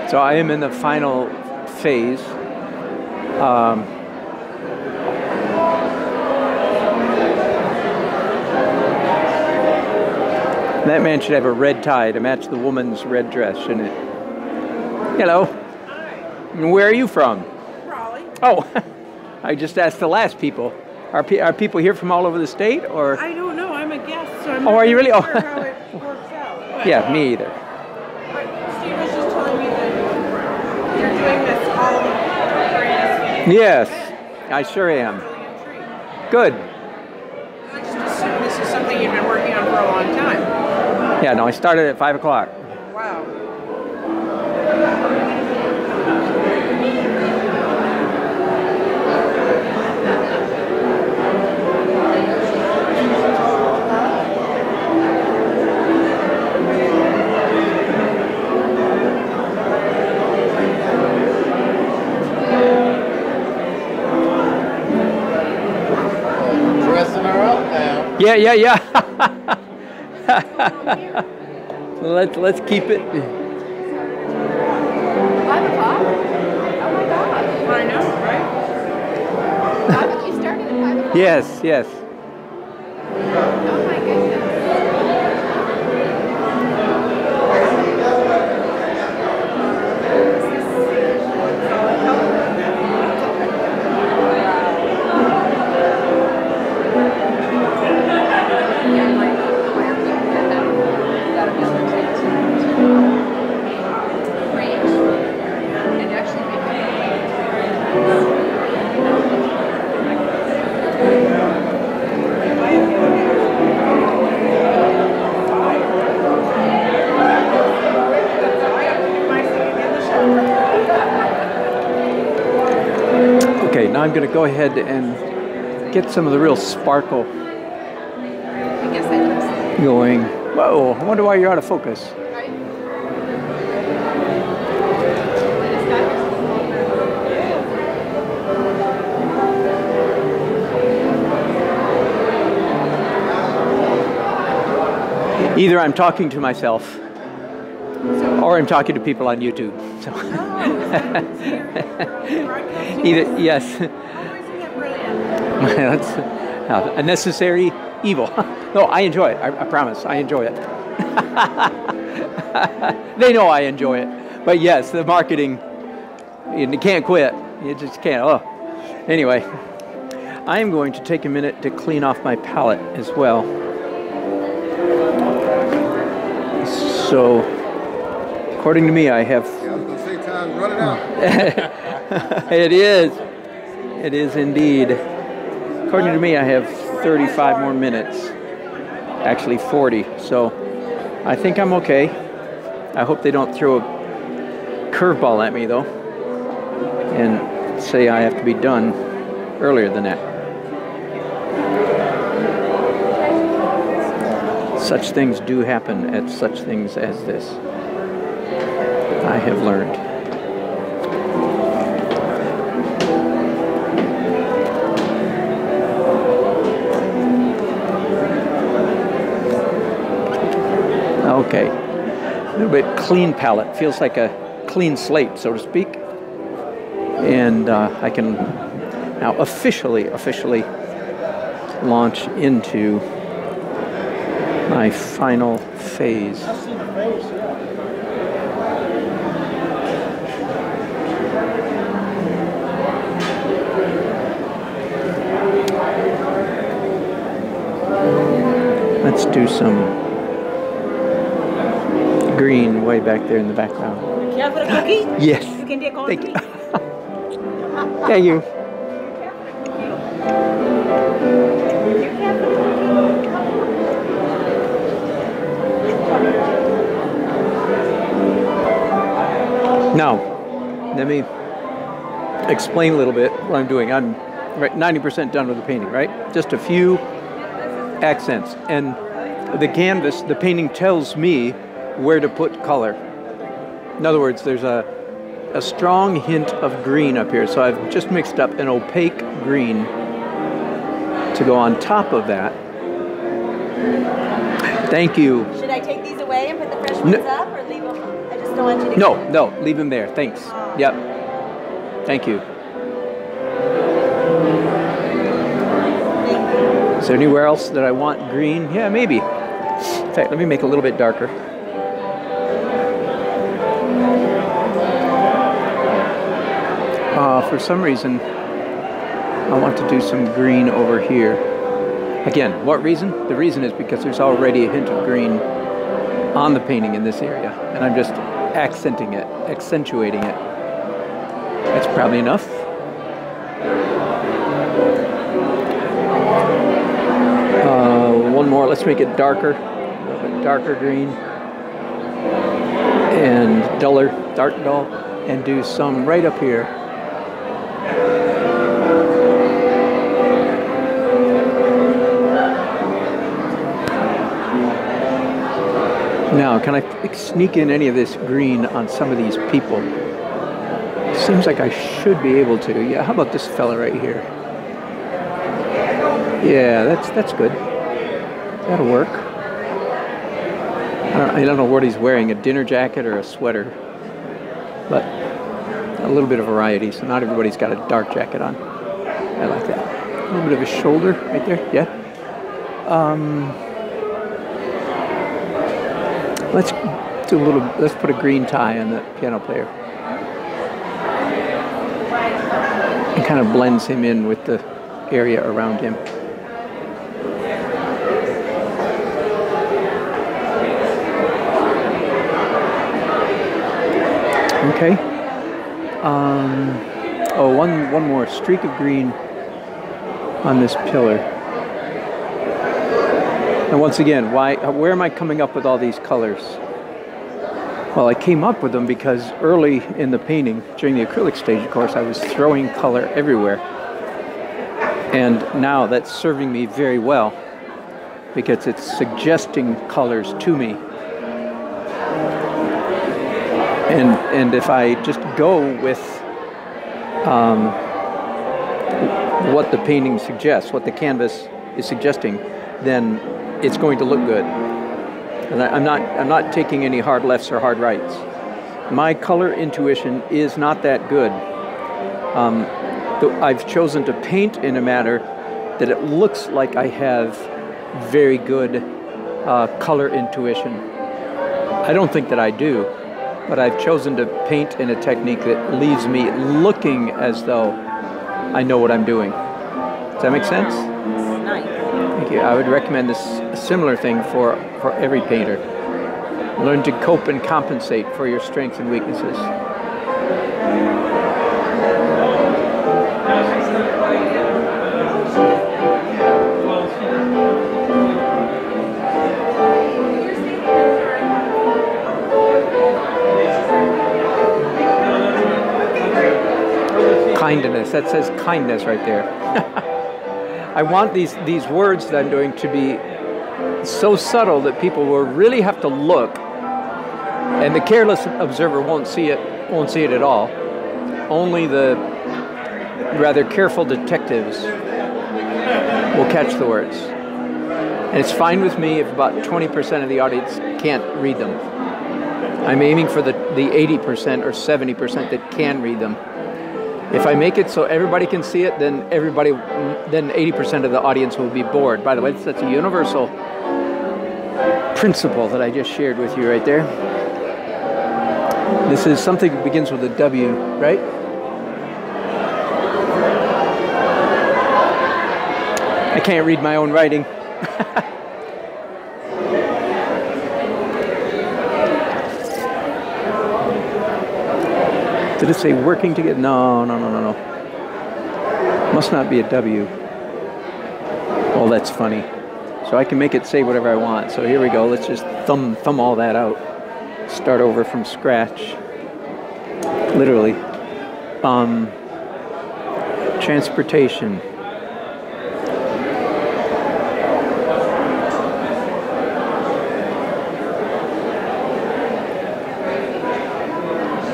So I am in the final phase. That man should have a red tie to match the woman's red dress, shouldn't it? Hello. Hi. Where are you from? Raleigh. Oh, I just asked the last people. Are people here from all over the state, or? I don't know. I'm a guest, so I'm Oh, are you really? sure Oh. how it works out. Yeah, me either. But Steve was just telling me that you're doing this all for ESPN. Yes, I sure am. Really intrigued. Good. I just assumed this is something you've been working on for a long time. Yeah, no, I started at 5 o'clock. Wow. Dressing her up now. Yeah. Let's keep it. 5 o'clock? Oh my gosh. I know, right? You started at 5 o'clock? Yes. Oh my goodness. Okay, now I'm going to go ahead and get some of the real sparkle I guess I just. going. Whoa, I wonder why you're out of focus. Right? Either I'm talking to myself or I'm talking to people on YouTube. So. Either, yes. That's a necessary evil. No, I enjoy it. I promise. I enjoy it. They know I enjoy it. But yes, the marketing, you can't quit. You just can't. Oh. Anyway, I am going to take a minute to clean off my palette as well. So, according to me, I have... Yeah, I was going to say, time's running out. It is. It is indeed. According to me, I have 35 more minutes. Actually, 40. So, I think I'm okay. I hope they don't throw a curveball at me, though, and say I have to be done earlier than that. Such things do happen at such things as this. I have learned. Okay. A little bit clean palette. Feels like a clean slate, so to speak. And I can now officially launch into my final phase. I've seen the face, yeah. Let's do some green way back there in the background. Care for the cookie? Yes. You can take all Thank of you. me. Thank you. Now, let me explain a little bit what I'm doing. I'm 90% done with the painting, right? Just a few accents. And the canvas, the painting tells me where to put color. In other words, there's a strong hint of green up here. So I've just mixed up an opaque green to go on top of that. Thank you. Should I take these away and put the fresh ones up, or leave them? I just don't want you to. No, leave them there. Thanks. Yep. Thank you. Is there anywhere else that I want green? Yeah, maybe. In fact, let me make it a little bit darker. For some reason, I want to do some green over here. Again, what reason? The reason is because there's already a hint of green on the painting in this area, and I'm just accenting it, accentuating it. That's probably enough. One more, let's make it darker, a little bit darker green, and duller, dark dull, and do some right up here. Now, can I sneak in any of this green on some of these people? Seems like I should be able to. Yeah, how about this fella right here? Yeah, that's good. That'll work. I don't know what he's wearing, a dinner jacket or a sweater, but a little bit of variety, so not everybody's got a dark jacket on. I like that. A little bit of his shoulder right there, yeah. Let's do a little, let's put a green tie on the piano player. It kind of blends him in with the area around him. Okay. One more streak of green on this pillar. And once again, where am I coming up with all these colors? Well, I came up with them because early in the painting, during the acrylic stage, of course, I was throwing color everywhere. And now that's serving me very well because it's suggesting colors to me. And if I just go with what the painting suggests, what the canvas is suggesting, then it's going to look good. And I'm not taking any hard lefts or hard rights. My color intuition is not that good. I've chosen to paint in a manner that it looks like I have very good color intuition. I don't think that I do, but I've chosen to paint in a technique that leaves me looking as though I know what I'm doing. Does that make sense? Nice. Thank you. I would recommend this a similar thing for every painter. Learn to cope and compensate for your strengths and weaknesses. Kindness. That says kindness right there. I want these words that I'm doing to be so subtle that people will really have to look, and the careless observer won't see it at all. Only the rather careful detectives will catch the words. And it's fine with me if about 20% of the audience that can't read them. I'm aiming for the 80% or 70% that can read them. If I make it so everybody can see it, then 80% of the audience will be bored. By the way, that's a universal principle that I just shared with you right there. This is something that begins with a W, right? I can't read my own writing. Did it say working together? No. Must not be a W. Oh, that's funny. So I can make it say whatever I want. So here we go. Let's just thumb all that out. Start over from scratch. Literally. Transportation.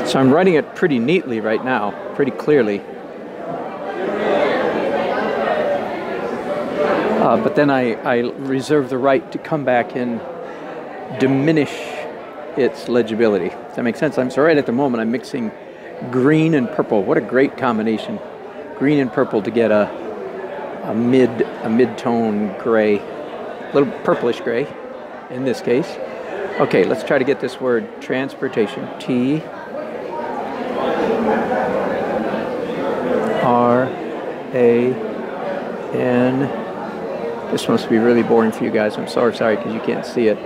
So I'm writing it pretty neatly right now, pretty clearly. But then I reserve the right to come back and diminish its legibility. Does that make sense? So right at the moment I'm mixing green and purple. What a great combination. Green and purple to get a mid-tone gray. A little purplish gray in this case. Okay, let's try to get this word transportation. T-R-A-N. This must be really boring for you guys. I'm sorry because you can't see it.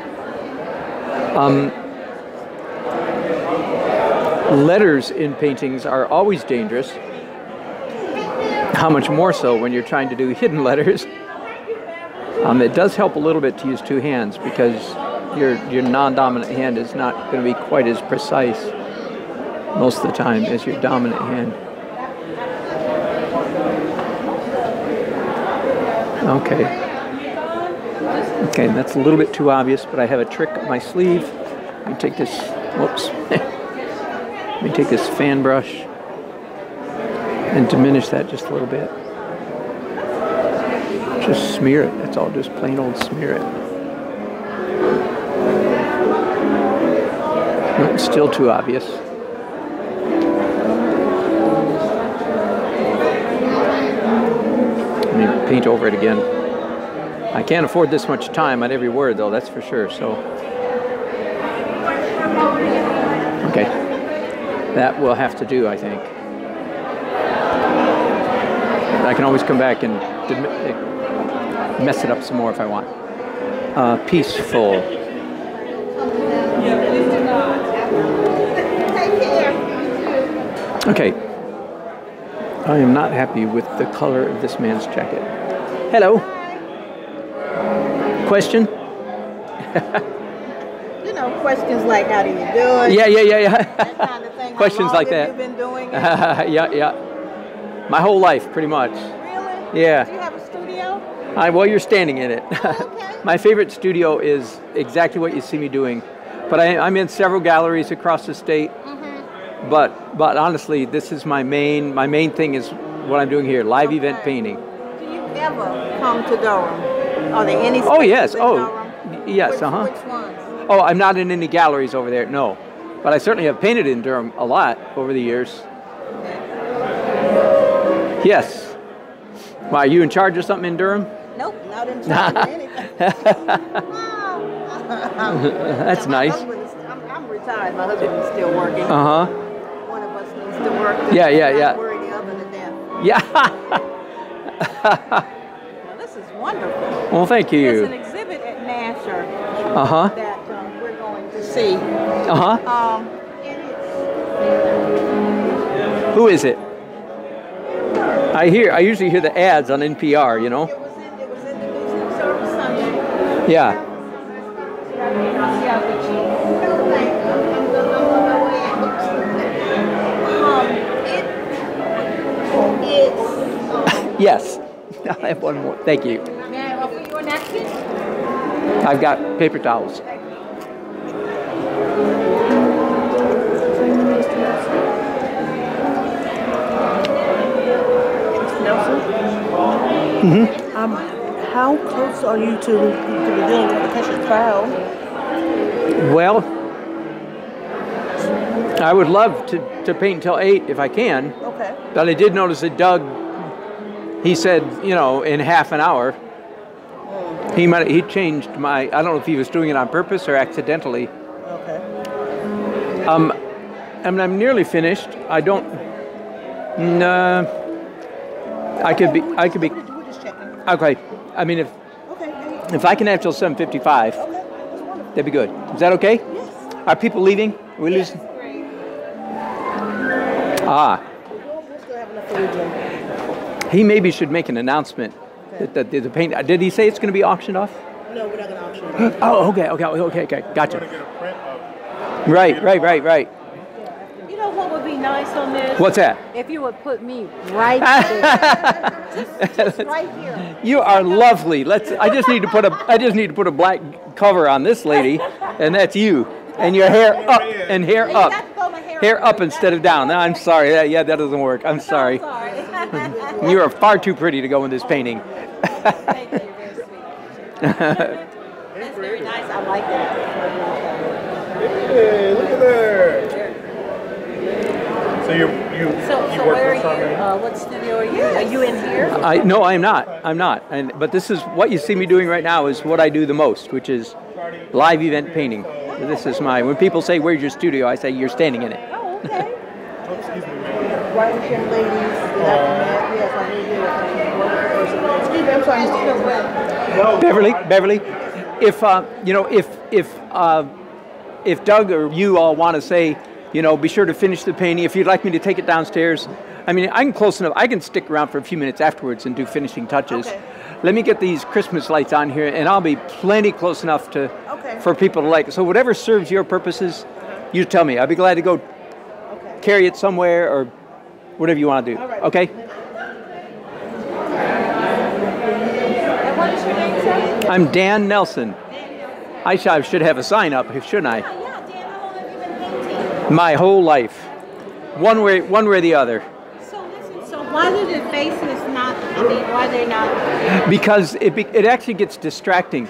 Letters in paintings are always dangerous. How much more so when you're trying to do hidden letters. It does help a little bit to use two hands because your non-dominant hand is not going to be quite as precise most of the time as your dominant hand. Okay. Okay, that's a little bit too obvious, but I have a trick up my sleeve. Let me take this, whoops. Let me take this fan brush and diminish that just a little bit. Just smear it, that's all, just plain old smear it. No, it's still too obvious. Let me paint over it again. I can't afford this much time on every word though, that's for sure, so. Okay, that will have to do, I think. I can always come back and mess it up some more if I want. Peaceful. Okay. I am not happy with the color of this man's jacket. Hello. Question? You know, questions like how do you do it? Yeah. That kind of thing. Questions like that. How long have you been doing it? Yeah. My whole life, pretty much. Really? Yeah. Do you have a studio? Well, you're standing in it. Okay. My favorite studio is exactly what you see me doing. But I'm in several galleries across the state. Mm-hmm. But honestly, this is my main thing is what I'm doing here, live event painting. Do you ever come to Durham? Are there any spaces yes. in Oh, Durham? yes. Which ones? Oh, I'm not in any galleries over there, no. But I certainly have painted in Durham a lot over the years. Yes. Why, are you in charge of something in Durham? Nope, not in charge of anything. That's nice. I'm retired. My husband is still working. Uh-huh. One of us needs to work. Yeah. Worry the other to death. Yeah. Well, this is wonderful. Well, thank you. There's an exhibit at Nasher that we're going to see. Who is it? I usually hear the ads on NPR, you know? It was in the News and Observer Sunday. Yeah. Yes. I have one more. Thank you. May I offer you a napkin? I've got paper towels. How close are you to the building because it's foul? Well, I would love to paint until 8 if I can. Okay. But I did notice that Doug, he said, you know, in half an hour. He changed my, I don't know if he was doing it on purpose or accidentally. Okay. I mean, I'm nearly finished. I don't, I could be, We're just checking. okay. I mean, Okay. if I can have till 7:55, Okay. That's wonderful. that'd be good. Is that okay? Yes. Are people leaving? Are we losing? Ah, We'll still have enough food to. he maybe should make an announcement that the paint, did he say it's going to be auctioned off? No, we're not going to auction it. Oh, okay, We're gotcha. gonna get a print of. Right. You know what would be nice on this? What's that? If you would put me right there. just right here. You are lovely. I just need to put a black cover on this lady, and that's you. And your hair up and hair You up. got to throw my hair Hair up instead of down. No, I'm sorry. That doesn't work. I'm sorry. Sorry. You are far too pretty to go in this painting. Thank you. That's very nice. I like that. Hey, look at there. So you So work where with are you? something? What studio are you? Are you in here? No, I'm not. But this is what you see me doing right now is what I do the most, which is live event painting. This is when people say, "Where's your studio?" I say, "You're standing in it." Oh, okay. Oh, excuse me, man. Right young ladies. Yes, I really do. Excuse me, I'm trying to stand Beverly, if Doug or you all want to say, you know, be sure to finish the painting. If you'd like me to take it downstairs, I mean, I'm close enough. I can stick around for a few minutes afterwards and do finishing touches. Okay. Let me get these Christmas lights on here, and I'll be plenty close enough for people to like. So whatever serves your purposes, you tell me. I'll be glad to go carry it somewhere or whatever you want to do. All right. Okay? And what is your name, sir? I'm Dan Nelson. I should have a sign up, shouldn't I? Yeah, Dan, how long have you been painting? My whole life. One way or the other. So listen, so why do the faces not, why they not? Because it actually gets distracting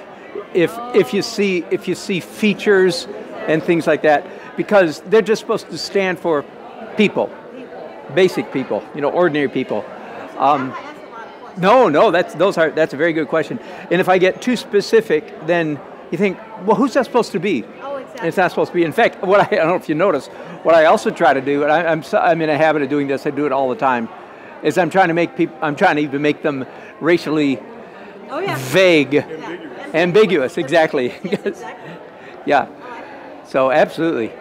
if you see features and things like that, because they're just supposed to stand for people, basic people, you know, ordinary people. No, that's a very good question. And if I get too specific, then you think, well, who's that supposed to be? Oh, exactly. And it's not supposed to be. In fact, I don't know if you notice, what I also try to do, and I'm in a habit of doing this. I do it all the time. Is I'm trying to even make them racially vague, ambiguous. Exactly. Yeah. So absolutely.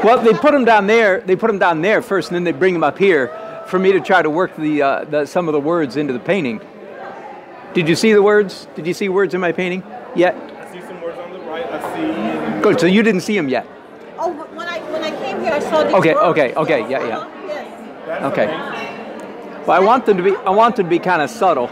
Well, they put them down there. They put them down there first, and then they bring them up here for me to try to work some of the words into the painting. Did you see the words? Did you see words in my painting yet? I see some words on the right. I see. Good. So you didn't see them yet. Oh, when I came here, I saw these Okay. words. Okay. Yeah. Yes. Okay. Well, I want them to be kind of subtle.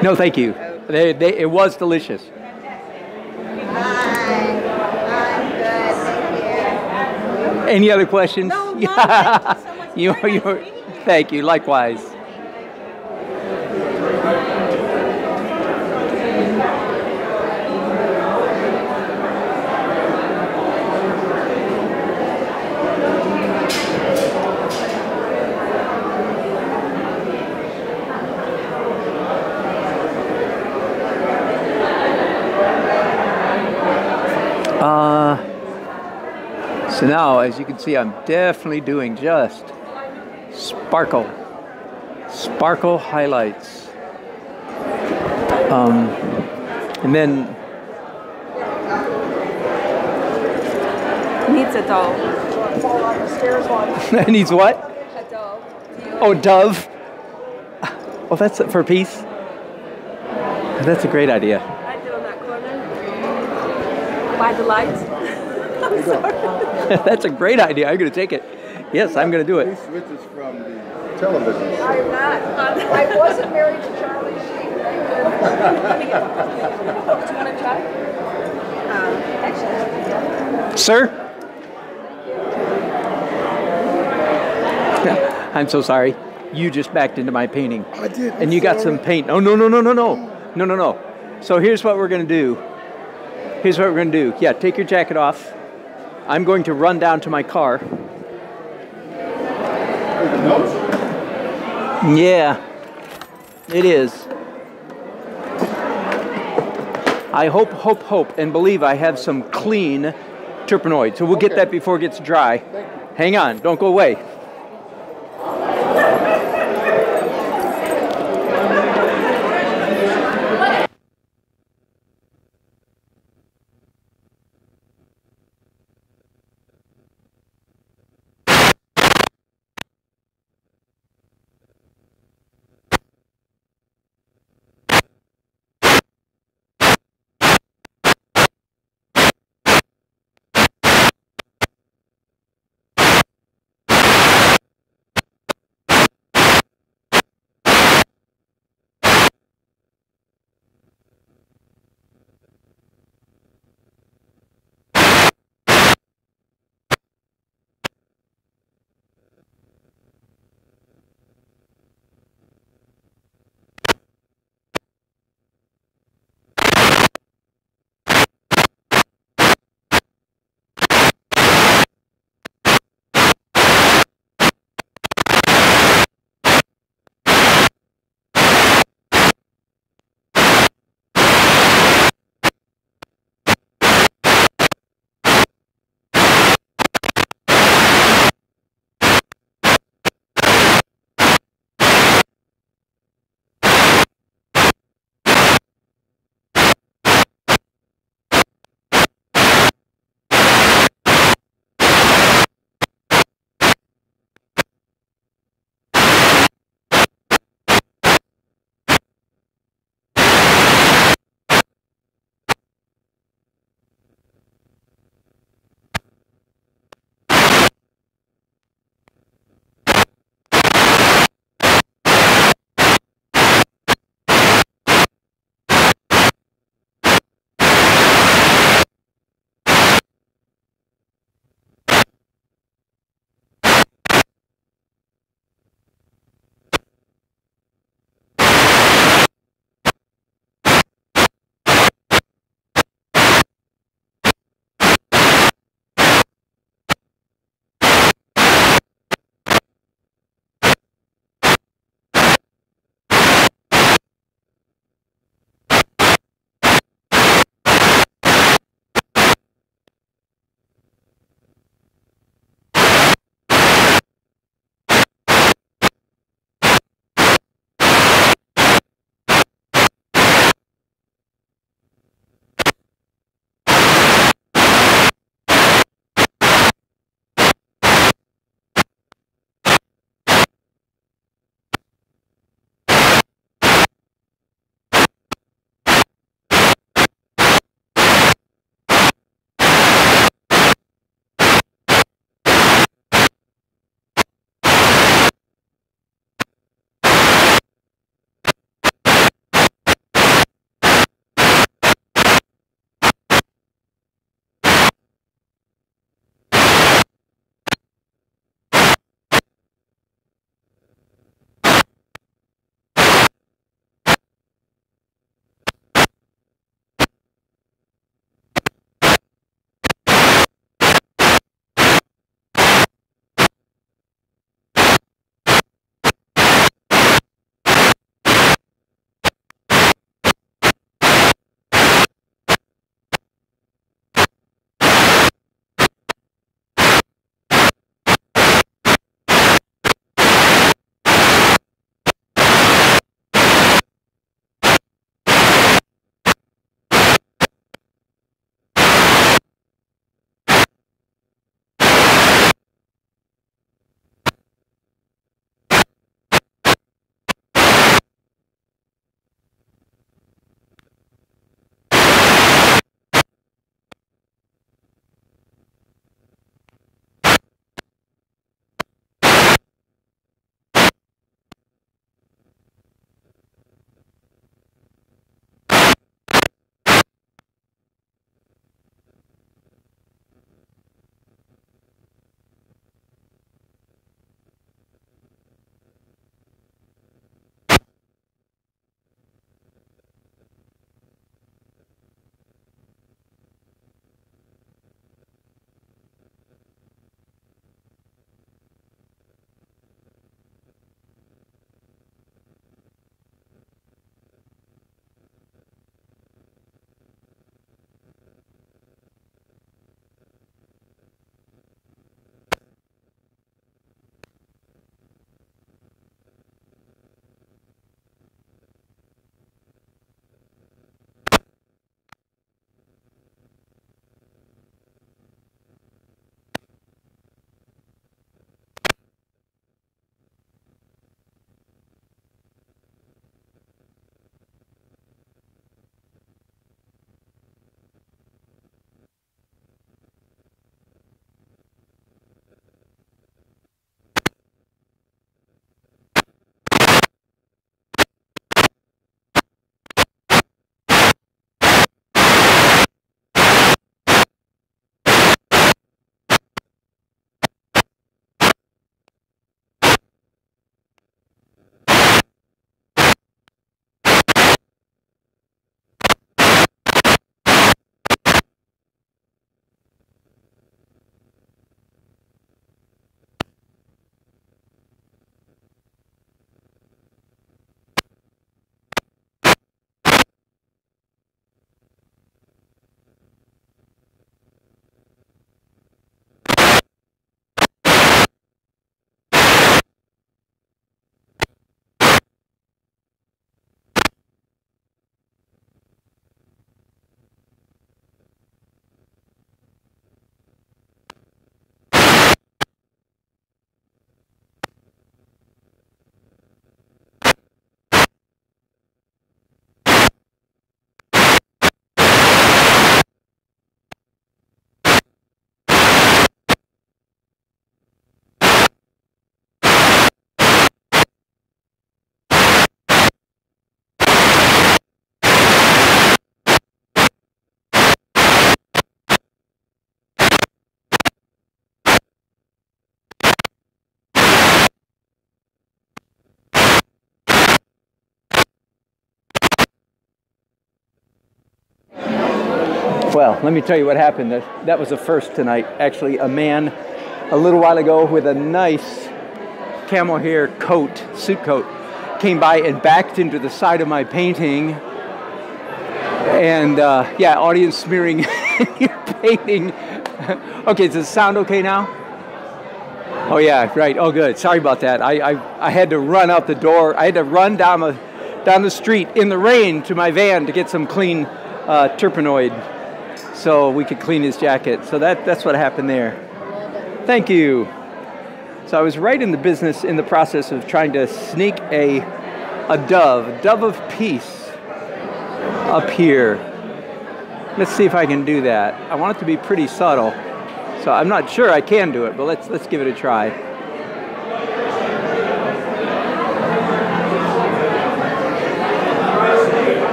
No, thank you. It was delicious. Any other questions? No, thank you so much. Thank you. Likewise. So now, as you can see, I'm definitely doing just sparkle highlights. And then Needs a doll. needs what? A doll. Oh, dove. Oh, that's for peace. That's a great idea. Right there on that corner. By the lights. That's a great idea. I'm going to take it. Yes, I'm going to do it. He switches from the television. I'm not. I wasn't married to Charlie Sheen. Let me get one. Do you want to try? Excellent. Sir? I'm so sorry. You just backed into my painting. I did. And you got some paint. Oh, no, no, no, no, no. No, no, no. So here's what we're going to do. Here's what we're going to do. Yeah, take your jacket off. I'm going to run down to my car. Yeah, it is. I hope, and believe I have some clean terpenoid. So we'll get that before it gets dry. Hang on, don't go away. Well, let me tell you what happened. That was the first tonight. Actually, a man a little while ago with a nice camel hair coat, suit coat, came by and backed into the side of my painting. And yeah, audience smearing your painting. Okay, does it sound okay now? Oh yeah, right. Oh good. Sorry about that. I had to run out the door. I had to run down the street in the rain to my van to get some clean Turpenoid so we could clean his jacket. So that's what happened there. Thank you. So I was right in the process of trying to sneak a dove of peace up here. Let's see if I can do that. I want it to be pretty subtle. So I'm not sure I can do it, but let's give it a try.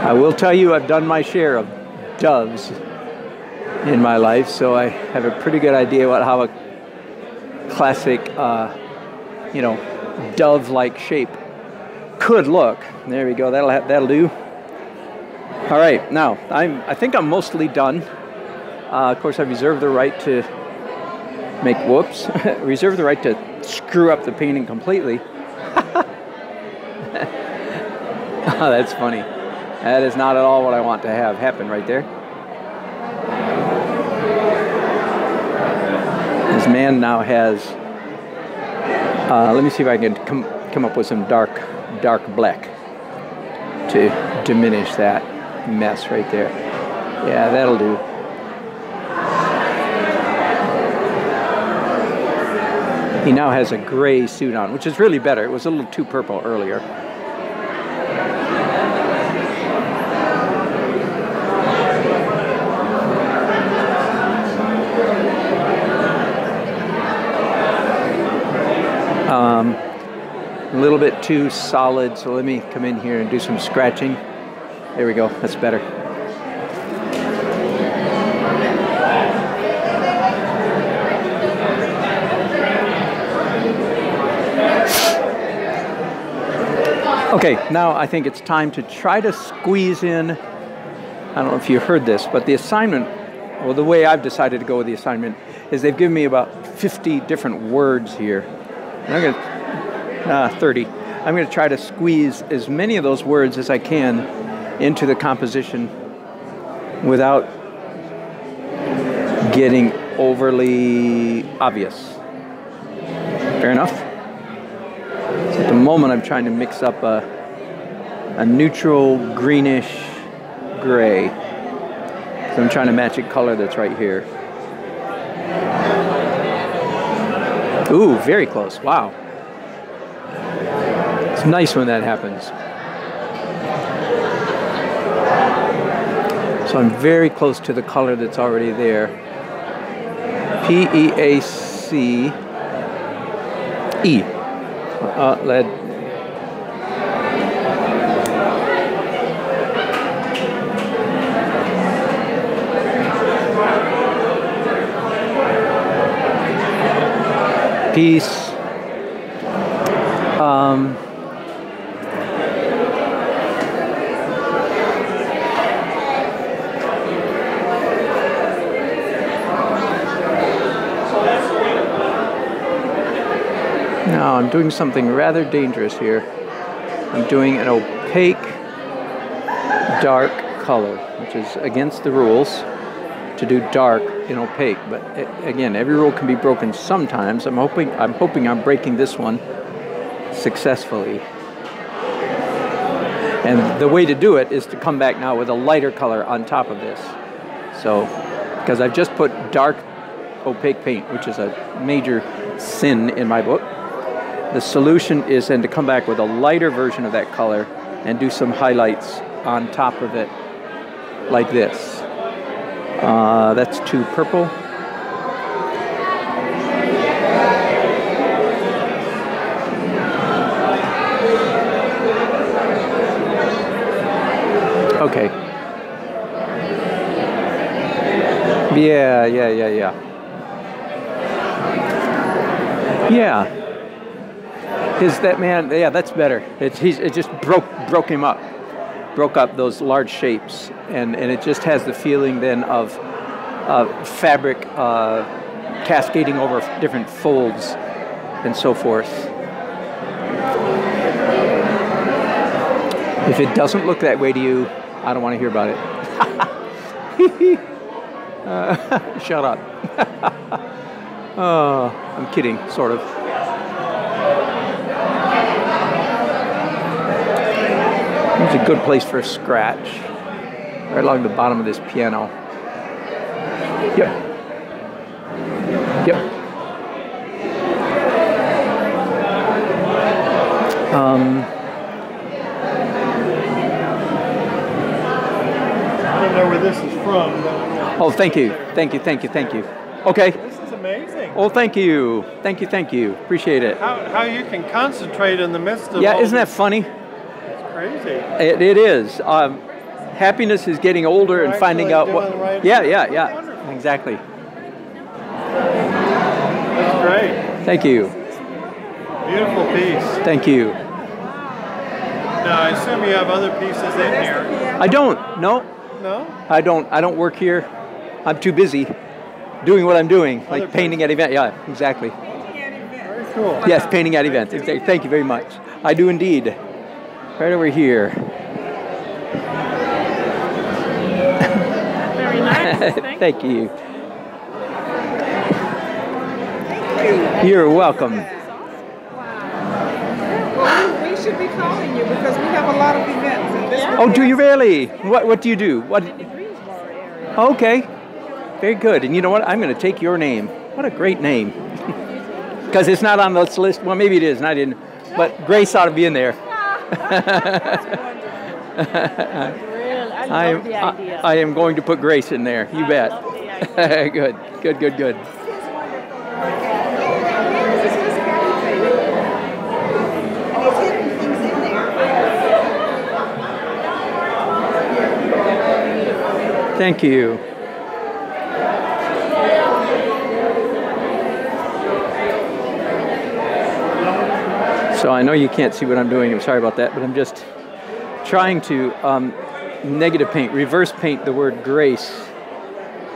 I will tell you I've done my share of doves in my life, so I have a pretty good idea how a classic, dove-like shape could look. There we go. That'll do. All right, now I think I'm mostly done. Of course, I reserve the right to reserve the right to screw up the painting completely. Oh, that's funny. That is not at all what I want to have happen right there. This man now has, let me see if I can come up with some dark black to diminish that mess right there. Yeah, that'll do. He now has a gray suit on, which is really better. It was a little too purple earlier. A little bit too solid, so let me come in here and do some scratching. There we go, that's better. Okay, now I think it's time to try to squeeze in, I don't know if you heard this, but the assignment, well, the way I've decided to go with the assignment is they've given me about 50 different words here. And I'm going to 30. I'm going to try to squeeze as many of those words as I can into the composition without getting overly obvious. Fair enough? So at the moment I'm trying to mix up a neutral greenish gray. So I'm trying to match a color that's right here. Ooh, very close. Wow. It's nice when that happens. So I'm very close to the color that's already there. P-E-A-C-E. Lead. Peace. Now I'm doing something rather dangerous here. I'm doing an opaque, dark color, which is against the rules to do dark in opaque. But again, every rule can be broken sometimes. I'm hoping I'm breaking this one successfully. And the way to do it is to come back now with a lighter color on top of this. So, because I've just put dark opaque paint, which is a major sin in my book. The solution is then to come back with a lighter version of that color and do some highlights on top of it, like this. That's too purple. Okay. Yeah. Yeah. That man, yeah, that's better. It just broke him up. broke up those large shapes, and it just has the feeling then of fabric cascading over different folds and so forth. If it doesn't look that way to you, I don't want to hear about it. Shut up. Oh, I'm kidding, sort of. It's a good place for a scratch, right along the bottom of this piano. Yep. Yep. I don't know where this is from. Oh, thank you. Thank you, thank you, thank you. Okay. This is amazing. Oh, thank you. Thank you, thank you. Appreciate it. How you can concentrate in the midst of Yeah, all isn't that this- funny? It's crazy. It is. Happiness is getting older and finding out what. doing right. Yeah, yeah, yeah. Exactly. That's great. Thank you. Beautiful piece. Thank you. Now, I assume you have other pieces in here. I don't. No. No? I don't work here. I'm too busy doing what I'm doing, like painting at events. Yeah, exactly. Very cool. Yes, painting at events. Exactly. Thank you very much. I do indeed. Right over here. Very nice. Thank you. You're welcome. Well, we should be calling you because we have a lot of events. And this Oh, do you really? What do you do? What? Okay. Very good. And you know what? I'm going to take your name. What a great name. Because it's not on this list. Well, maybe it is, and I didn't. But Grace ought to be in there. I love the idea. I am going to put Grace in there. You bet. Good. Good, good, good. Thank you. So I know you can't see what I'm doing. I'm sorry about that, but I'm just trying to negative paint, reverse paint the word grace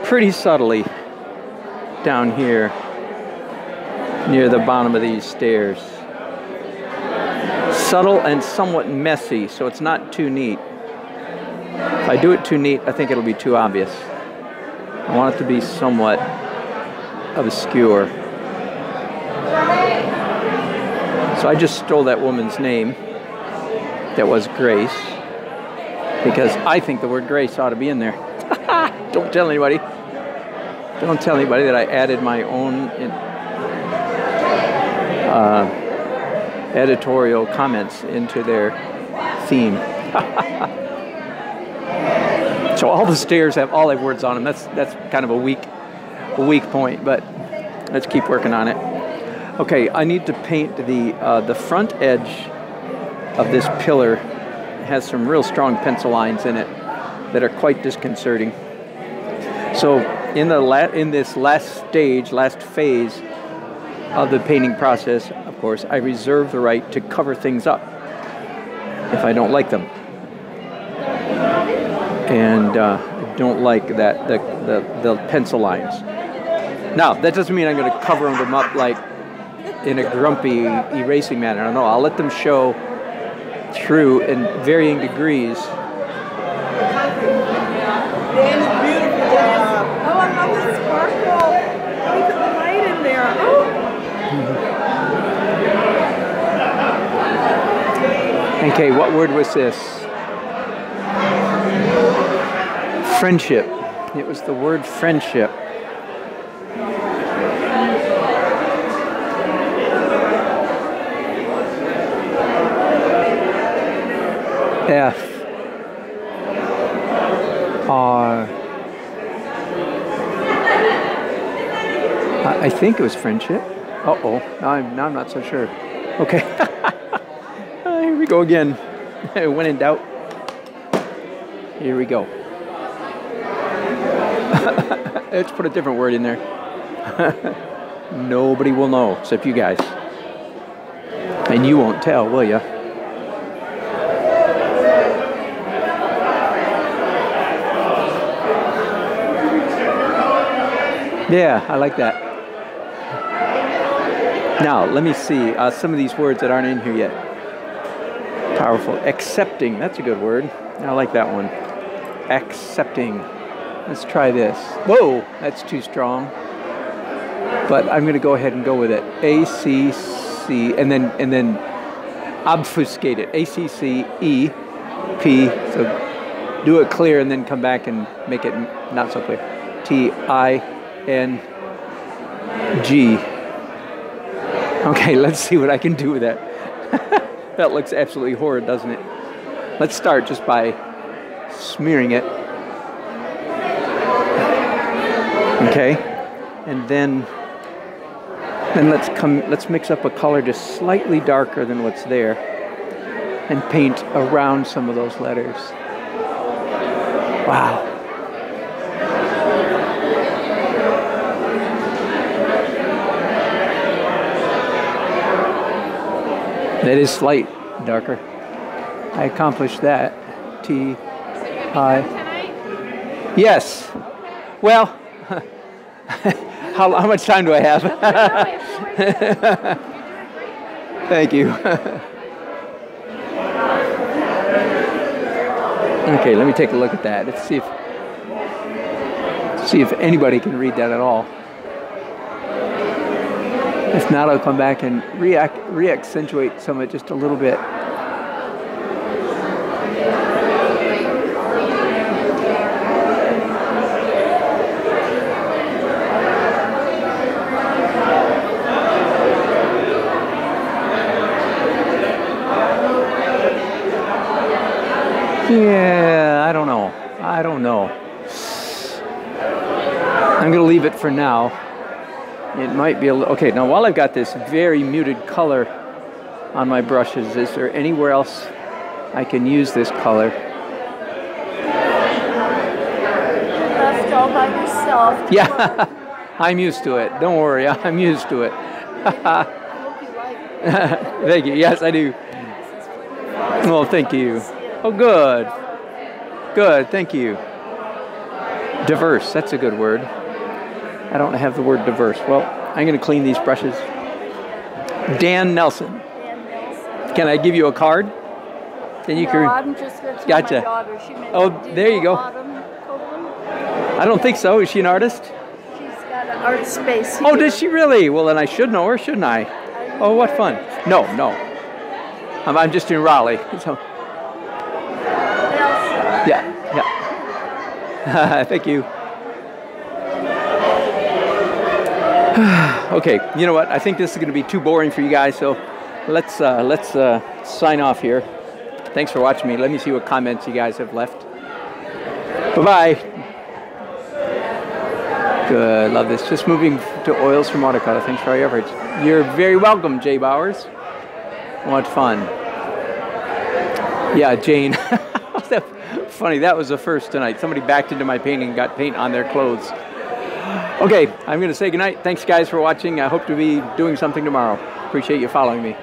pretty subtly down here near the bottom of these stairs. Subtle and somewhat messy, so it's not too neat. If I do it too neat, I think it'll be too obvious. I want it to be somewhat obscure. So I just stole that woman's name. That was Grace. Because I think the word grace ought to be in there. Don't tell anybody. Don't tell anybody that I added my own editorial comments into their theme. So all the stairs have words on them. That's kind of a weak point, but let's keep working on it. Okay, I need to paint the front edge of this pillar. It has some real strong pencil lines in it that are quite disconcerting. So in this last phase of the painting process, of course, I reserve the right to cover things up if I don't like them. And I don't like that the pencil lines. Now, that doesn't mean I'm going to cover them up like in a grumpy, erasing manner. I don't know. I'll let them show through in varying degrees. Dan is beautiful job. Oh, I love the sparkle. We put the light in there. Oh. Okay, what word was this? Friendship. It was the word friendship. F R. I think it was friendship. Uh-oh. Now I'm not so sure. Okay. Here we go again. When in doubt. Here we go. Let's put a different word in there. Nobody will know except you guys. And you won't tell, will you? Yeah, I like that. Now, let me see some of these words that aren't in here yet. Powerful. Accepting. That's a good word. I like that one. Accepting. Let's try this. Whoa, that's too strong. But I'm going to go ahead and go with it. A-C-C, and then obfuscate it. A-C-C-E-P. So do it clear and then come back and make it not so clear. T-I-N-G. Okay, let's see what I can do with that. That looks absolutely horrid, doesn't it? Let's start just by smearing it. Okay, and then let's mix up a color just slightly darker than what's there and paint around some of those letters. Wow. That is slight darker. I accomplished that. T-I. Yes. Well, how much time do I have? Thank you. Okay, let me take a look at that. Let's see if anybody can read that at all. If not, I'll come back and re-accentuate some of it just a little bit. Yeah, I don't know. I'm going to leave it for now. It might be a little... Okay, now while I've got this very muted color on my brushes, is there anywhere else I can use this color? Left all by yourself. Yeah, I'm used to it. Don't worry, I'm used to it. Thank you. Yes, I do. Well, thank you. Oh, good. Good, thank you. Diverse, that's a good word. I don't have the word diverse. Well, I'm going to clean these brushes. Dan Nelson. Can I give you a card? Then you can. I'm just going to tell Gotcha. my daughter. She Oh, there you go. I don't think so. Is she an artist? She's got an art space here. Oh, does she really? Well, then I should know her, shouldn't I? Oh, what fun. No. I'm just in Raleigh. So. Yeah. Thank you. Okay, you know what? I think this is going to be too boring for you guys, so let's sign off here. Thanks for watching me. Let me see what comments you guys have left. Bye-bye. Good, love this. Just moving to oils from watercolor. Thanks for all your efforts. You're very welcome, Jay Bowers. What fun. Yeah, Jane. Funny, that was the first tonight. Somebody backed into my painting and got paint on their clothes. Okay, I'm going to say goodnight. Thanks, guys, for watching. I hope to be doing something tomorrow. Appreciate you following me.